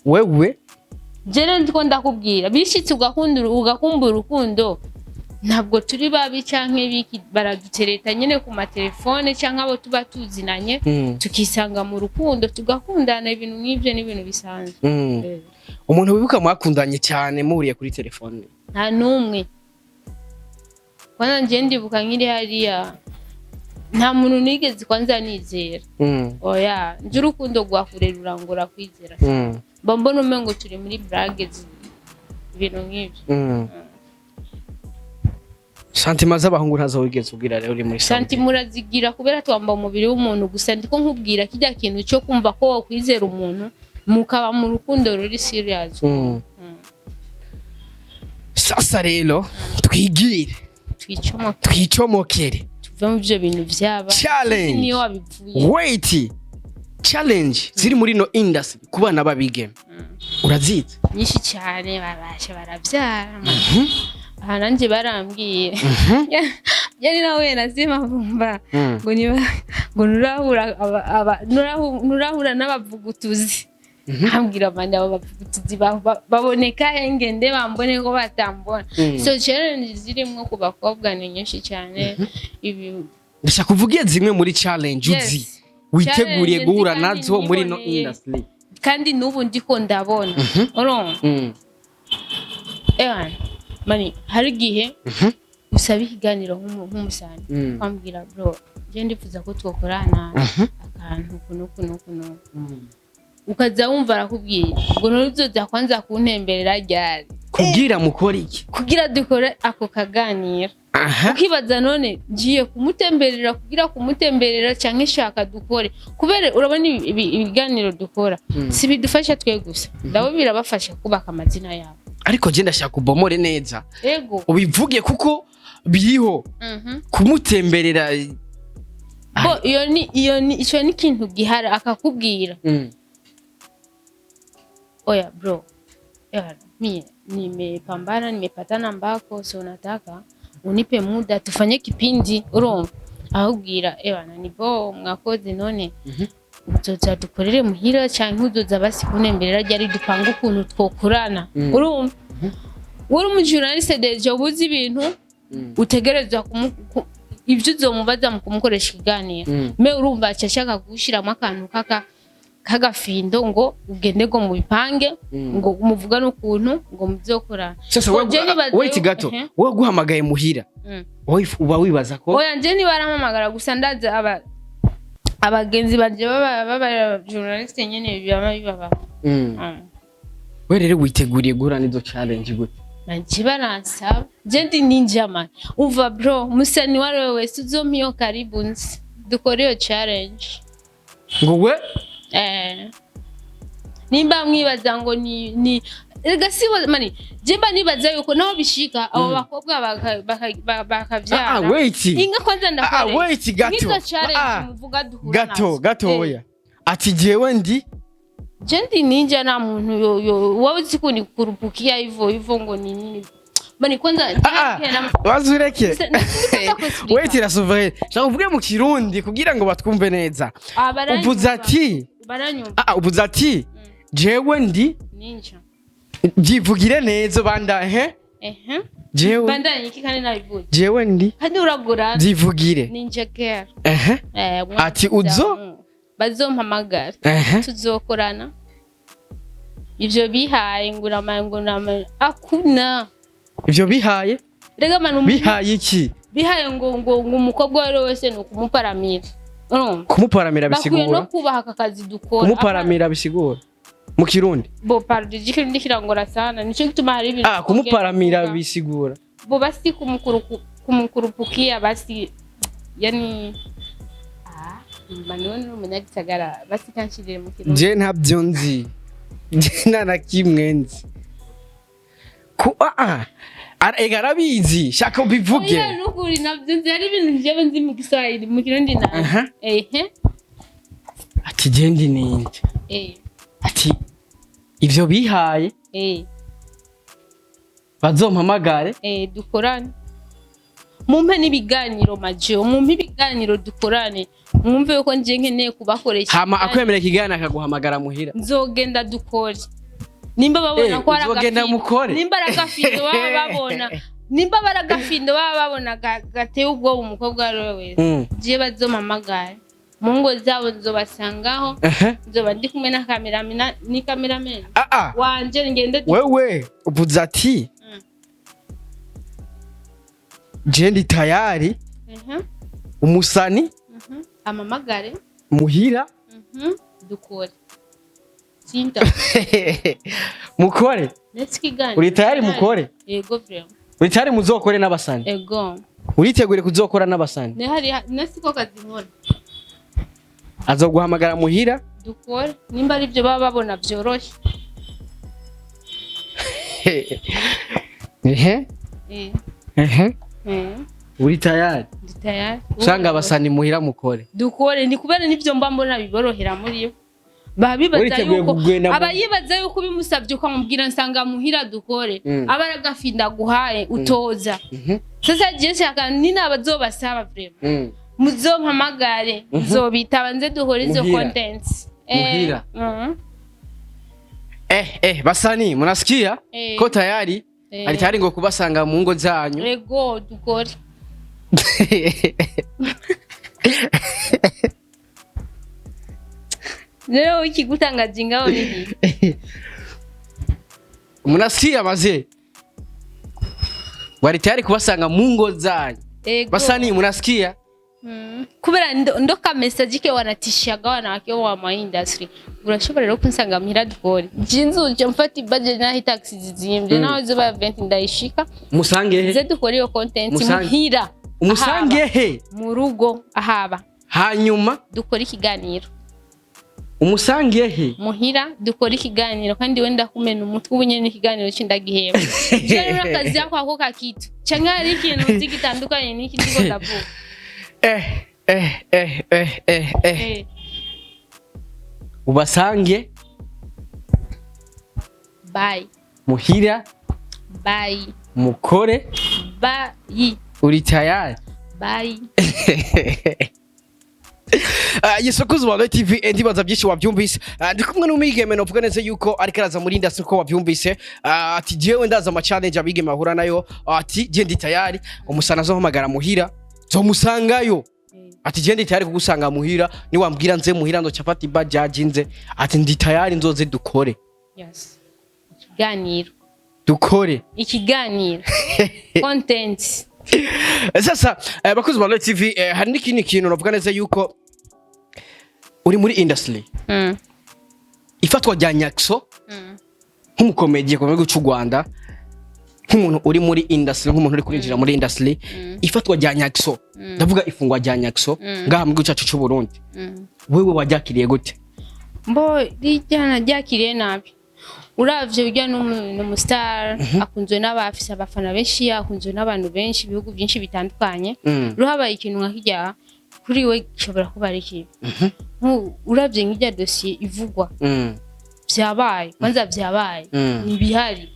wewe jene ndiko ndakubwira bishitse ugakumbura urukundo ntabwo turi babi canke biki baradutereta nyene ku matelefone canke abo tuba tuzinanye tukisanga mu rukundo tugakundana ibintu nk'ivyo n'ibintu bisanzwe umuntu wibuka mwakundanye cyane muhuriye kuri telefone nta numwe kwanza nje ndibuka nkiri hariya nta muntu nigeze kwanza nizera oya nje urukundo rwakurerura ngo rakwizera mbona umengo turi muri braggers ibintu nk'ivyo santima z'abahungu ntazo wigeze ubwira rero uri muri santima urazigira kubera twamba umubiri w'umuntu gusa ndiko nkubwira kijya kintu cyo kumva ko wakwizera umuntu mukaba mu rukundo ruri serious sasa rero twigire twicomokere tuve mu byo bintu byaba challenge niyo wabivuye wait challenge ziri muri no industry kubana babigeme urazitse nyinshi cyane babashe barabyara hananje barambwiye yari nawe nazima vumba ngo nurahura n'abavugutuzi ambwira bandi abavugutuzi baboneka ngende bambone ko batambona so challenge zirimo ku bakobwa ni nyinshi cyane ibi ndashaka kuvuga zimwe muri challenge uzi witeguriye guhura nazo muri no industry kandi nubu ndiko ndabona mani hari gihe usaba ikiganiro nk'umusani kwambwira bro je ndifuza ko twokorana akantu kuno ukaza wumva arakubwiye ngo nuzoza kwanza kuntemberera ryari kugira mukora iki kugira dukore ako kaganiro ukibaza none ngiye kumutemberera canke shaka dukore kubera urabona ibiganiro dukora si bidufasha twe gusa ndabo birabafasha kubaka amazina yabo ariko je ndashaka kubomore neza yego ubivuge kuko biriho kumutemberera bo iyo ni ico ni kintu gihara akakubwira oya bro mimi nimepambana nimepatana ambako so nataka unipe muda tufanye kipindi urumva ahubwira ebana nibo mwakoze none uzoza dukorere muhira cyangwa uzoza basi kunemberera ryari dupanga ukuntu twokurana urumva uri mu journaliste deje ubuzi ibintu utegerezwa ibyo uzomubaza mu kumukoresha ikiganiro me urumva acashaka gushiramo akantu kagafindo ngo ugende go mu bipange ngo umuvuga n'ukuntu ngo muzokora sasa wait gato wo guhamagaye muhira uba wibaza ko oya nje ni barampamagara gusa ndaza abagenzi banje baba journaliste nyene bibaba we rero witeguriye guhura n'izo challenge gute Najibaransa jendi ninja man uva bro musani wale wese uzompiyo karibu nzi dukore iyo challenge nguwe nimba mwibaza ngo ni ega sibo mani jemba nibaza yuko naho bishika abo bakobwa bakavyara wait inga kwanza ndakore wait gato oya ati jewe ndi jendi ninja na muntu yo wowe sikuni kurupukia hivyo ngo ni nini mani kwanza wazureke wait la souveraine ndavuge mu kirundi kugira ngo batwumve neza ubuzati ubuzati jewe ndi ninja jivugire neza banda jewe banda iki kandi nabivuze jewe ndi kandi uragura jivugire ninja girl ati uzo bazompamagara tuzokorana ivyo bihaye ngurama akuna ivyo bihaye rega manu bihaye iki bihaye ngo umukobwa wari wese no kumuparamira kumuparamira bisigura no kubaha akazi dukora kumuparamira bisigura mu kirundi bo pardi gikirundi kirangora sana nico gituma hari ibintu kumuparamira bisigura bo basi kumukurupukia basi yani manone umunyagisagara basi kanshirire mu kirundi je ntabyo nzi je na kimwe nzi ku egarabizi shaka ubivuge oya nukuri nabyo nzi hari ibintu jewe nzi mu Kiswahili mu kirundi na ati jendi ninde ati ivyo bihaye bazompamagare dukorane mumpe n'ibiganiro majo mumpe ibiganiro dukorane mwumve yuko nje nkeneye kubakoresha hama akwemera ikiganiro akaguhamagara muhira nzogenda dukore nimba babona ko aragafindo nimba aragafindo baba babona nimba baragafindo baba babona gateye ubwo umukobwa wari wese je bazompamagare mu ngo zabo nzobasangaho nzoba ndi kumwe na cameraman ni cameraman wanje ngende wewe uvuze ati je ndi tayari umusani amamagare muhira dukore sinta mukore uri tayari mukore yego vraiment uri tayari muzokore n'abasani yego uritegure kuzokora n'abasani ne hari nasiko kazi nkora azoguhamagara muhira dukore nimba ari byo baba babona byoroshye uri tayari sanga abasani muhira mukore dukore ni kubera nivyo mba mbona biborohera muri yo babibaza yuko abayibaza yuko bimusabye ko amubwira nsanga muhira dukore abaragafinda guhaye utoza sasa je shaka nina bazobasaba vraiment muzompamagare nzobitaba nze duhore izo contents muhira basani munasikia ko tayari ari tayari ngo kubasanga mu ngo zanyu ego dukore leo ikigutangaje ngaho ni munasikia maze wari tayari kubasanga mu ngo zanyu basani munasikia kubera ndoka message ke wanatishaga wanawake wa ma industry urashobora rero kunsanga muhira dukore jinzuje mfati budget na taxi zizimbye naho ziba event ndayishika musange he ze dukore yo content muhira umusange he mu rugo ahaba hanyuma dukore ikiganiro umusange he muhira dukore ikiganiro kandi wenda kumena umutwe ubunyene ikiganiro cy'indagiheba je n'akazi yako ako kakitu cyangwa ari ikintu zigitandukanye n'iki ndiko ndavuga ubasange bye muhira bye mukore bye uri tayari bye Yesokuzi wa TV ndibaza byinshi wabyumvise ndi kumwe n'umwigeme novuga neza yuko ari karaza muri industry ko wabyumvise ati jewe ndaza ama challenge abigeme ahura nayo ati je ndi tayari umusana zo hamagara muhira zo musangayo ati je ndi tayari kugusanga muhira ni wambwira nze muhira ndo chapati bajaji nze ati ndi tayari nzoze dukore yes ikiganiro dukore ikiganiro content sasa bakuzi ba TV hari n'ikindi kintu novuga neza yuko uri muri industry ifatwa rya Nyaxo nk'umukomediye ku gihugu cy'u Rwanda nk'umuntu uri muri industry nk'umuntu uri kurinjira muri industry ifatwa rya Nyaxo ndavuga ifungwa rya Nyaxo ngaha mu gihugu cyacu cy'u Burundi wewe wajakiriye gute mbo rijyana ryakiriye nabi uravye urya n'umustar akunzwe n'abafisa abafana benshi akunzwe n'abantu benshi ibihugu byinshi bitandukanye ruhabaye ikintu nka kijya kuri we gishobora kuba ari kibi uravye nk'ijya dossier ivugwa vyabaye kwanza vyabaye nibihari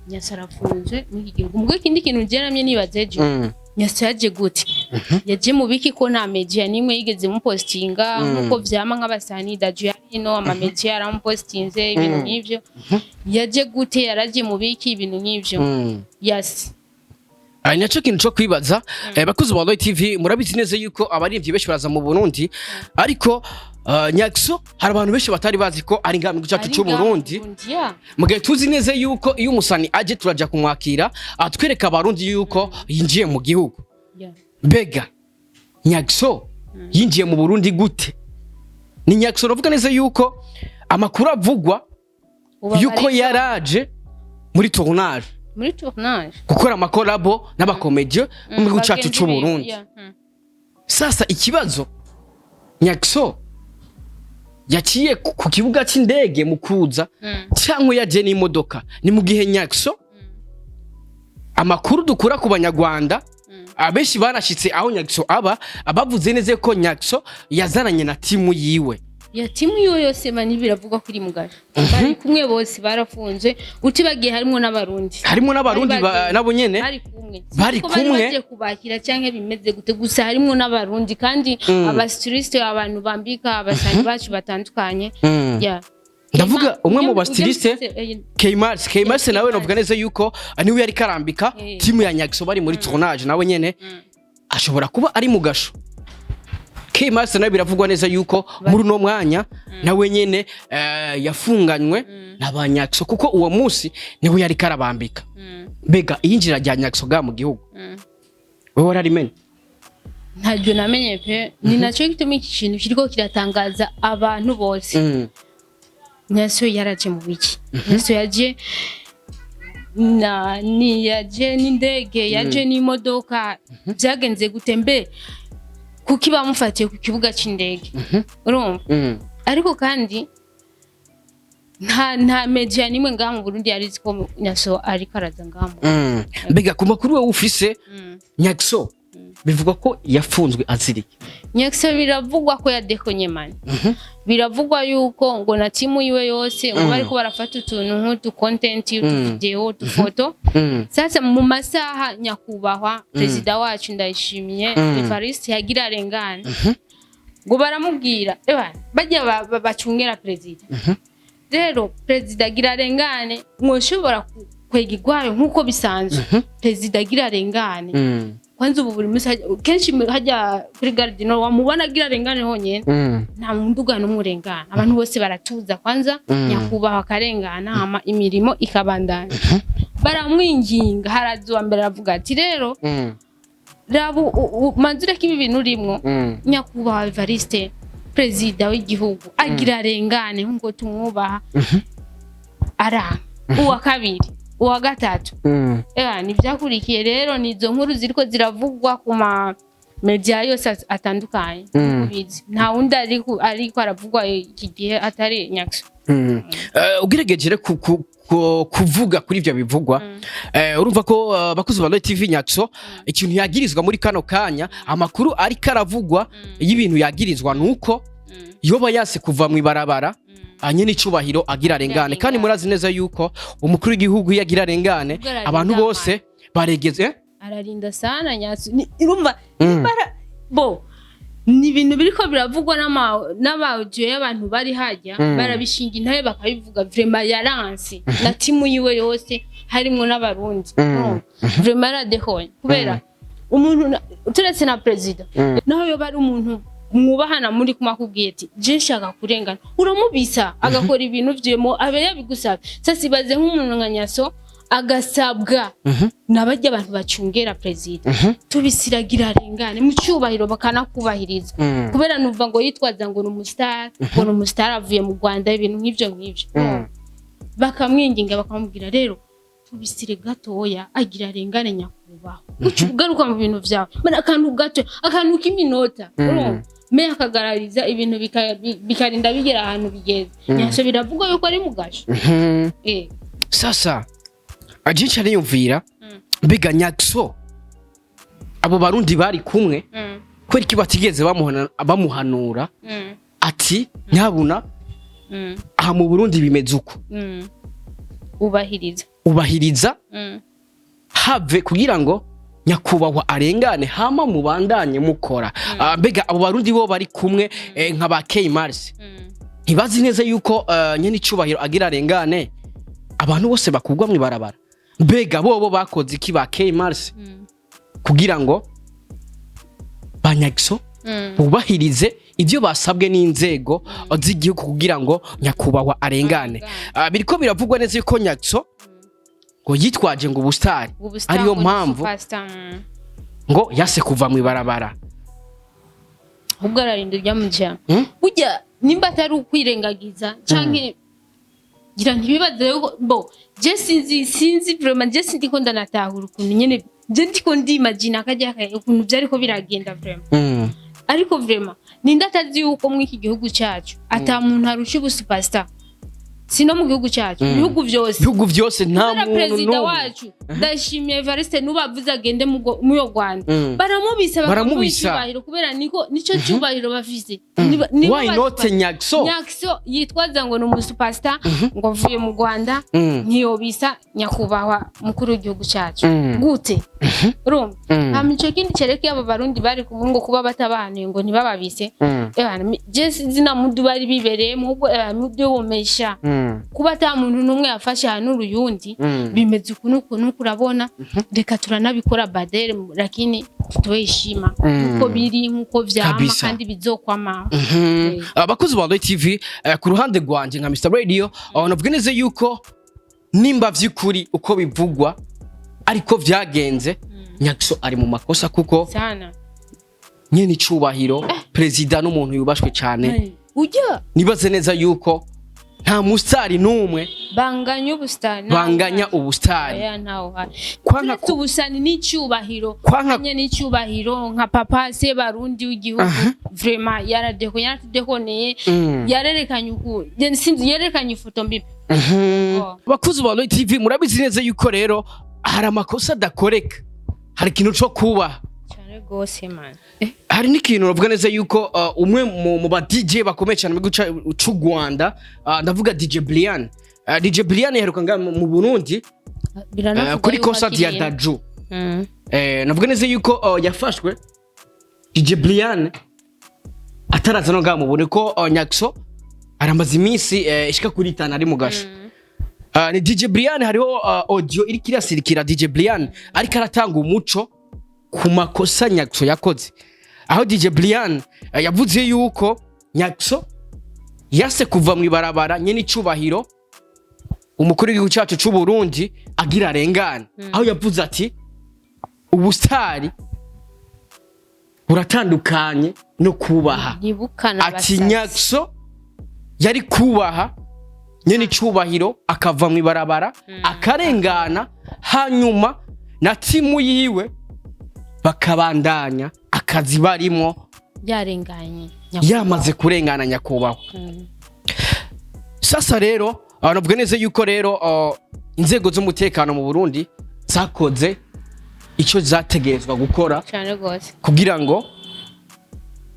nyasarafunzwe muri gihugu mbwo ikindi kintu jeramye nibazeje Nyaxo yaje gute yaje mu biki ko nta media nimwe yigeze mu postinga nkuko vyama nk'abasani daju yarino ama media aramupostinze ibintu nk'ivyo yaje gute yaraje mu biki ibintu nk'ivyo yes naco kintu cyo kwibaza bakuzi ba TV murabizi neza yuko abarivyi benshi baraza mu Burundi ariko Nyaxo hari abantu benshi batari bazi ko ari ngamwe cyacu cy'u Burundi mugihe tuzi neza yuko iyo umusani aje turaja kumwakira atwereka abarundi yuko yinjiye mu gihugu bega Nyaxo yinjiye mu Burundi gute ni Nyaxo ravuga neza yuko amakuru avugwa yuko yaraje muri tournage gukora amakolabo n'abakomedie mu gihugu cyacu cy'u Burundi sasa ikibazo Nyaxo yaciye ku kibuga cy'indege mu kuza cyangwa yaje n'imodoka ni mu gihe Nyaxo amakuru dukura ku banyarwanda abenshi barashitse aho Nyaxo aba abavuze neze ko Nyaxo yazananye na timu yiwe ya timu yose mani biravugwa kuri Mugasho bari kumwe bose barafunze utibagiye harimo n'abarundi nabo nyene bari kumwe baje kubakira cyangwa bimeze gute gusa harimo n'abarundi kandi abastiliste abantu bambika abasani bacu batandukanye ya ndavuga umwe mu bastiliste K-Mars nawe novuga neza yuko niwe yari karambika timu ya Nyaxo bari muri tournage nawe nyene ashobora kuba ari Mugasho K-Mars nawe biravugwa neza yuko muri no mwanya nawe nyene yafunganywe n'abanyaxo kuko uwo munsi niwe yari karabambika bega iyinjira rya Nyaxo ga mu gihugu wewe wararimenye ntajyo namenye pe ni naco gituma iki kintu kiriko kiratangaza abantu bose Nyaxo yaraje mu biki Nyaxo yaje yaje n'indege yaje n'imodoka byagenze gutembe kuki bamufatiye ku kibuga cy'indege urumva ariko kandi nta media nimwe ngaha mu Burundi yari ko Nyaxo ari karaza ngaha mbega ku makuru we ufise Nyaxo bivugwa ko yafunzwe aziriye Nyaxo biravugwa ko yadekonye mani biravugwa yuko ngo na timu yiwe yose ngo bari ko barafata utuntu nk'utu content video utufoto sasa mu masaha nyakubahwa president wacu ndayishimiye Evariste yagira arengana ngo baramubwira bajya bacungera president rero president agira arengane mwoshobora kwegigwayo nkuko bisanzwe president agira arengane kwanza ubu buri musa kenshi hajya kuri gardino wamubona agira arengane honyene nta munduga n'umurengana abantu bose baratuza kwanza nyakubaha karengana ama imirimo ikabandana baramwinginga harazuwa mbere avuga ati rero rabu manzure kibi bintu rimwo nyakubaha Evariste president w'igihugu agira arengane nkuko tumwubaha ara uwa kabiri uwa gatatu ni byakurikiye rero nizo nkuru ziriko ziravugwa ku ma media yose atandukanye kubizi nta wundi ariko aravugwa iki gihe atari Nyaxo ugerageje kuvuga kuri ivyo bivugwa urumva ko bakuzi ba TV Nyaxo ikintu yagirizwa muri kano kanya amakuru ari karavugwa y'ibintu yagirizwa nuko yoba yase kuva mu ibarabara anye n'icubahiro agira arengane kandi murazi neza yuko umukuru w'igihugu yagira arengane abantu bose baregeze ararinda sana Nyaxo irumva bo ni ibintu biriko biravugwa n'abaudio y'abantu bari hajya barabishinga intaye bakabivuga vraiment yaranse na timu yiwe yose harimo n'abarundi vraiment aradehoye kubera umuntu turetse na president naho yo bari umuntu mwubahana muri kumakubwiye ati je nshaka kurengana uramubisa agakora ibintu vyemo abe yabigusaba sasa ibaze nk'umuntu nka Nyaxo agasabwa nabajya abantu bacungera president tubisiragira arengane mu cyubahiro bakanakubahiriza kubera nuva ngo yitwaza ngo umustar avuye mu Rwanda ibintu nk'ivyo bakamwinginga bakamubwira rero kubisire gatoya agira arengane nyakubaho ugaruka mu bintu vyawe mana akantu gato akantu k'iminota me akagarariza ibintu bikarinda bigera ahantu bigeze Nyaxo biravuga yuko ari Mugasho sasa ajica ariyumvira mbega Nyaxo abo barundi bari kumwe kweri ki batigeze bamuhanura ati nyabuna aha mu Burundi bimeze uko ubahiriza have kugira ngo nyakubahwa arengane hama mubandanye mukora mbega abo barundi bo bari kumwe nka ba K-Mars ntibazi neza yuko nyene icubahiro agira arengane abantu bose bakugwa mwibarabara mbega bobo bakoze iki ba K-Mars kugira ngo ba Nyaxo bubahirize ivyo basabwe n'inzego z'igihugu kugira ngo nyakubahwa arengane biriko biravugwa neza yuko Nyaxo ngo yitwaje ngo ubustari ariyo mpamvu ngo yase kuva mwibarabara ubwo ararinda ryamujya burya nimba atari ukwirengagiza canke gira ntibibaze bo je sinzi vraiment je sindi ko ndanatahura ukuntu nyene je ndiko ndimagine akajya ukuntu byariko biragenda vraiment ariko vraiment ninda atazi yuko mu iki gihugu cyacu ata muntu arusha ubusupasta sino mu gihugu cyacu bihugu byose nta muntu president wacu ndashimiye Evariste nubavuze agende mu yo Rwanda baramubisa kubera nico cyubahiro bafise why not Nyaxo yitwaza ngo numusupasta ngo avuye mu Rwanda ntiyobisa nyakubahwa mukuru w'igihugu cyacu gute urumva amico kindi cereke aba barundi bari ku ngo kuba batabahanuye ngo ntibababise je zina mudu bari bibereye mu mudu womesha kuba ata muntu numwe yafashe hano uruyundi bimeze ukuntu kurabona reka turanabikora badere lakini tutoyishima uko biri nkuko vyama kandi bizokwama abakozi ba TV ku ruhande rwanje nka Mr Radio navuga neza yuko nimba vy'ukuri uko bivugwa ariko vyagenze Nyaxo ari mu makosa kuko sana nyene icubahiro president n'umuntu yubashwe cyane ujya nibaze neza yuko nta mustari numwe banganya ubustari kwanga ubusani n'icyubahiro kwanya n'icyubahiro nka papa se barundi w'igihugu vraiment yaradekoneye yarerekanye uko sinzi yerekanye ifoto mbibi bakuzi ba TV murabizi neza yuko rero hari amakosa dakoreka hari ikintu cyo kuba gose man hari n'ikintu navuga neza yuko umwe mu ba DJ bakomeye cyane mu guca c'u Rwanda ndavuga DJ Brianne yaheruka nga mu Burundi kuri concert ya Daju navuga neza yuko yafashwe DJ Brianne ataraza no nga mu Burundi ko Nyaxo aramaze iminsi ishika kuri 5 ari Mugasho ni DJ Brianne hariho audio iri kirasirikira DJ Brianne ariko aratanga umuco ku makosa Nyaxo yakoze aho DJ Brianne yavuze yuko Nyaxo yase kuva mu ibarabara nyene icubahiro umukuru w'igihugu cyacu c'u Burundi agira arengane aho yavuze ati ubustari buratandukanye no kubaha ati Nyaxo yari kubaha nyene icubahiro akava mu ibarabara akarengana hanyuma na timu yiwe bakabandanya akazi barimo yarenganye yamaze kurengana nyakubahwa sasa rero navuga neza yuko rero inzego z'umutekano mu Burundi zakoze icyo zategezwa gukora cyane gose kugira ngo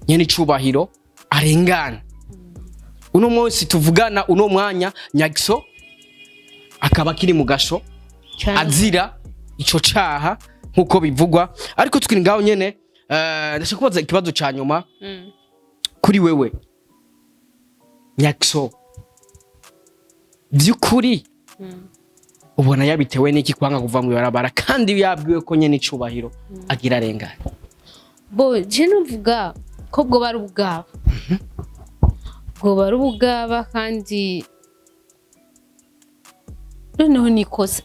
nyene icubahiro arengane uno munsi tuvugana uno mwanya Nyaxo akaba kiri Mugasho azira ico caha nkuko bivugwa ariko tukiri ngaho nyene ndashaka kubaza ikibazo ca nyuma kuri wewe Nyaxo byukuri ubona yabitewe n'iki kwanga kuva mu barabara kandi yabwiwe ko nyene icubahiro agira arengane bo je nuvuga ko bwo bari ubugaba kandi noneho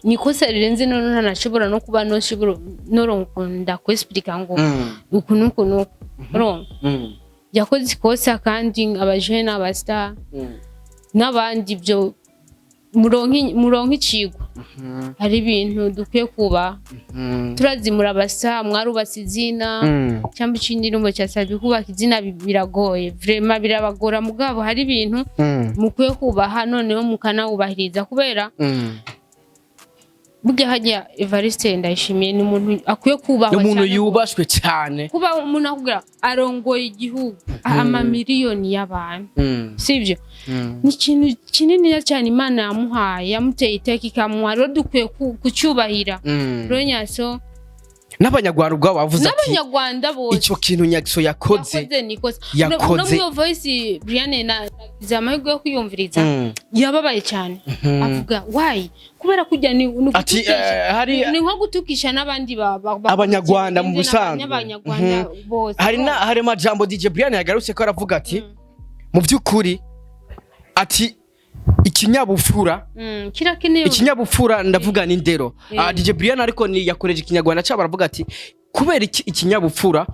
nikosa rirenze none ntashobora no kuba noronda kwesplika ngo ukuntu yakoze ikosa kandi abajene abasta n'abandi byo muronke icigwa hari ibintu dukwiye kuba turazimura basa mwarubatse izina cyangwa ikindi numbo cyasabye kubaka izina biragoye vraiment birabagora mugabo hari ibintu mukwiye kubaha noneho mukanawubahiriza kubera burya hajya Evariste Ndayishimiye ni umuntu akwiye kubaho cyane umuntu yubashwe cyane kuba umuntu akubwira arongoye igihugu amamiliyoni y'abantu sivyo ni ikintu kinini cyane Imana yamuhaye yamuteye iteka ikamuha rero dukwiye kucyubahira rero Nyaxo n'abanyarwanda ubwo bavuze ati n'abanyarwanda bose icyo kintu Nyaxo yakoze yakoze no voice Brianne na zamahirwe yo kwiyumviriza yababaye cyane avuga why kubera kujya ni nko gutukisha n'abandi abanyarwanda mu busanzwe abanyarwanda bose hari majambo DJ Brianne yagarutse ko aravuga ati mu byukuri ati ikinyabufura ikinyabufura ndavuga ni ndero DJ Brianne ariko ni yakoreje ikinyarwanda cyaba aravuga ati kubera ikinyabufura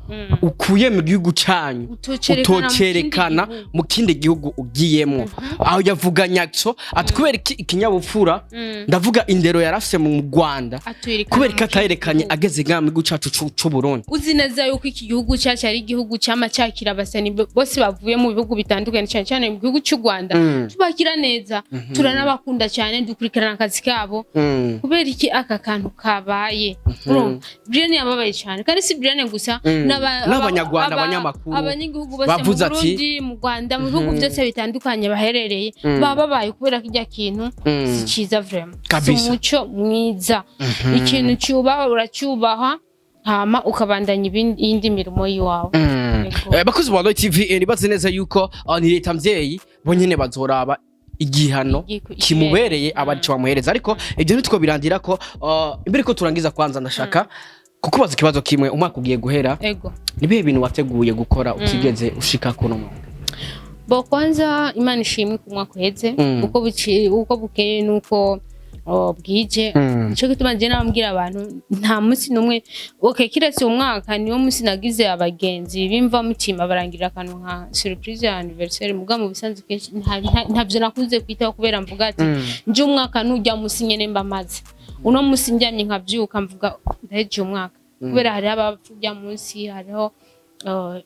ukuye mu gihugu cyanyu utocerekana mu kindi gihugu ugiyemo aho yavuga Nyaxo ati kubera ikinyabufura ndavuga indero yarafise mu Rwanda kubera katayerekanye ageze mu gihugu cyacu cy'u Burundi uzi neza yuko iki gihugu cyacu ari igihugu cy'amacakira abasani bose bavuye mu bihugu bitandukanye cyane cyane mu gihugu cy'u Rwanda tubakira neza turanabakunda cyane dukurikirana akazi kabo kubera iki aka kantu kabaye Brianne yababaye kandi si Brianne gusa n'abanyarwanda abanyamakuru abanyagihugu bose mu Burundi mu Rwanda mu bihugu byose bitandukanye baherereye bababaye kubera kijya kintu si ciza vraiment umuco mwiza ikintu cyubaha uracyubaha hama ukabandanya indi mirimo yiwawe bakuzi ba TV nibaze neza yuko ni leta mvyeyi bonyene bazoraba igihano kimubereye abacu bamuhereza ariko ibyo nitwo birandira ko imbere ko turangiza kwanza ndashaka kukubaza ikibazo kimwe umwaka ugiye guhera nibihe bintu wateguye gukora ukigeze ushika kuno mwaka bo kwanza Imana ishimwe ku mwaka uheze uko bukeye nuko bwije cyo gituma je nabambwira abantu nta munsi numwe kiretse umwaka niwo munsi nagize abagenzi bimva mutima barangira akantu nka surprise ya anniversaire muga mu bisanzwe kenshi ntavyo nakunze kwitaho kubera mvuga ati nje umwaka nujya munsi nyene mbamaze uno munsi njyamye nkavyuka mvuga ndaheje umwaka kubera hari abapfujya munsi hariho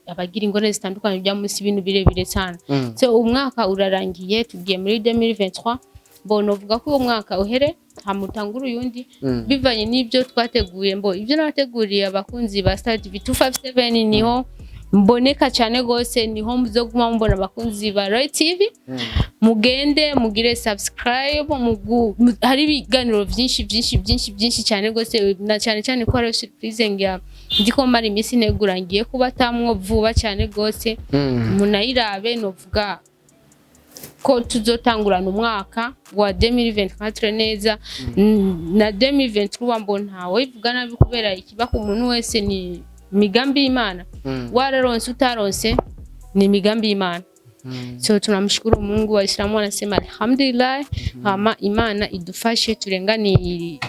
abagira ingone zitandukanye bya munsi ibintu birebire cyane so umwaka urarangiye tugiye muri 2023 bono vuga ko umwaka uhere hamutangura uyundi bivanye n'ibyo twateguye ibyo nabateguriye abakunzi ba Star TV 257 niho mboneka cyane gose niho muzo guma mbona abakunzi ba Roy TV mugende mugire subscribe hari ibiganiro byinshi cyane gose na cyane ko ari surprise ngira ndiko mari imisi negurangiye kubatamwo vuba cyane gose munayirabe no vuga ko tuzotangurana umwaka wa 2024 neza na 2023 mbona wivuga nabi kubera ikiba ku muntu wese ni migambi y'Imana wararonse utaronse ni migambi y'Imana so tunamshukuru Mungu wa Islamu anasema alhamdulillah kama Imana idufashe turengani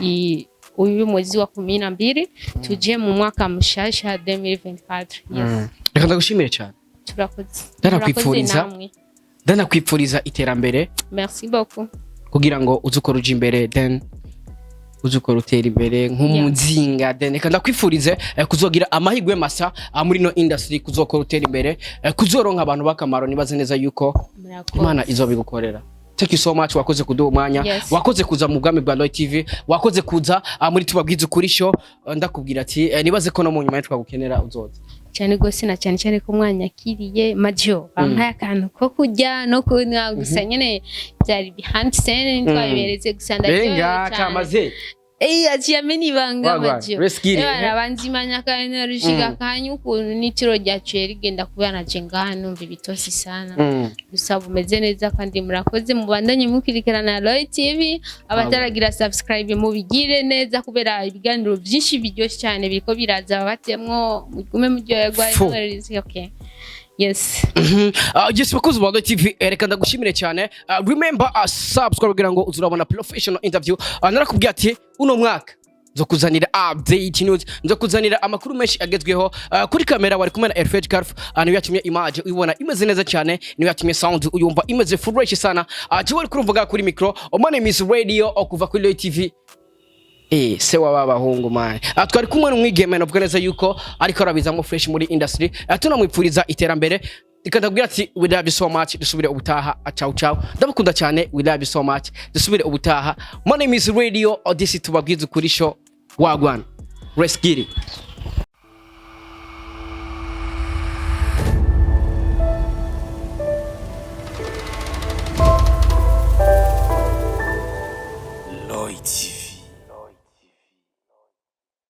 uyu mwezi wa 12 tuje mu mwaka mushasha 2024 yes reka ndagushimire cyane turakoze ndanakwipfuriza iterambere merci beaucoup kugira ngo uzukora uje imbere then uzukora utera imbere nk'umuzinga then reka ndakwifurize kuzogira amahigwe masa muri no industry kuzokora utera imbere kuzoronka abantu bakamaro nibaze neza yuko Imana izobigukorera. Thank you so much wakoze kuduha umwanya wakoze kuza mu bwami bwa Roy TV wakoze kuza muri tubabwiza ukuri show ndakubwira ati nibaze ko no mu nyuma yitwa gukenera uzoza cyane gose na cyane ko mwanya kiriye majo bampaye akantu ko kujya no kunywa gusa nyene byari behind scene twabereze gusanda cyane achiyameni banga majo abanzimanya kana rushiga kanyu ukuntu nitiro ryaciye rigenda kubana jenga numva ibitosi sana gusa bumeze neza kandi murakoze mubandanye mukirikirana Roy TV abataragira subscribe mubigire neza kubera ibiganiro byinshi biryoshye cyane biriko biraza batemwo mugume muryoherwa okay yes yes bakuzi ba Roy TV reka ndagushimire cyane remember subscribe kugira ngo uzurabona professional interview narakubwiye ati uno mwaka nzokuzanira update news, nzokuzanira amakuru menshi agezweho. Kuri kamera wari kumena Elfred Carf, niwe yatumye image uyibona imeze neza cyane, niwe yatumye sound uyumva imeze fresh sana. Jiwe kurumvuga kuri micro, my name is Radio okuva kuri Loy TV. Se waba bahungu man. Twari kumwe n'umwigeme navuga neza yuko ariko arabizamo fresh muri industry. Tunamwipfuriza iterambere. Ikandabwira ati we love you so much, dusubire ubutaha. Ciao ciao. Ndabakunda cyane, we love you so much, dusubire ubutaha. My name is Radio Odyssey, tubabwiza kuri show wagwan. Let's get it.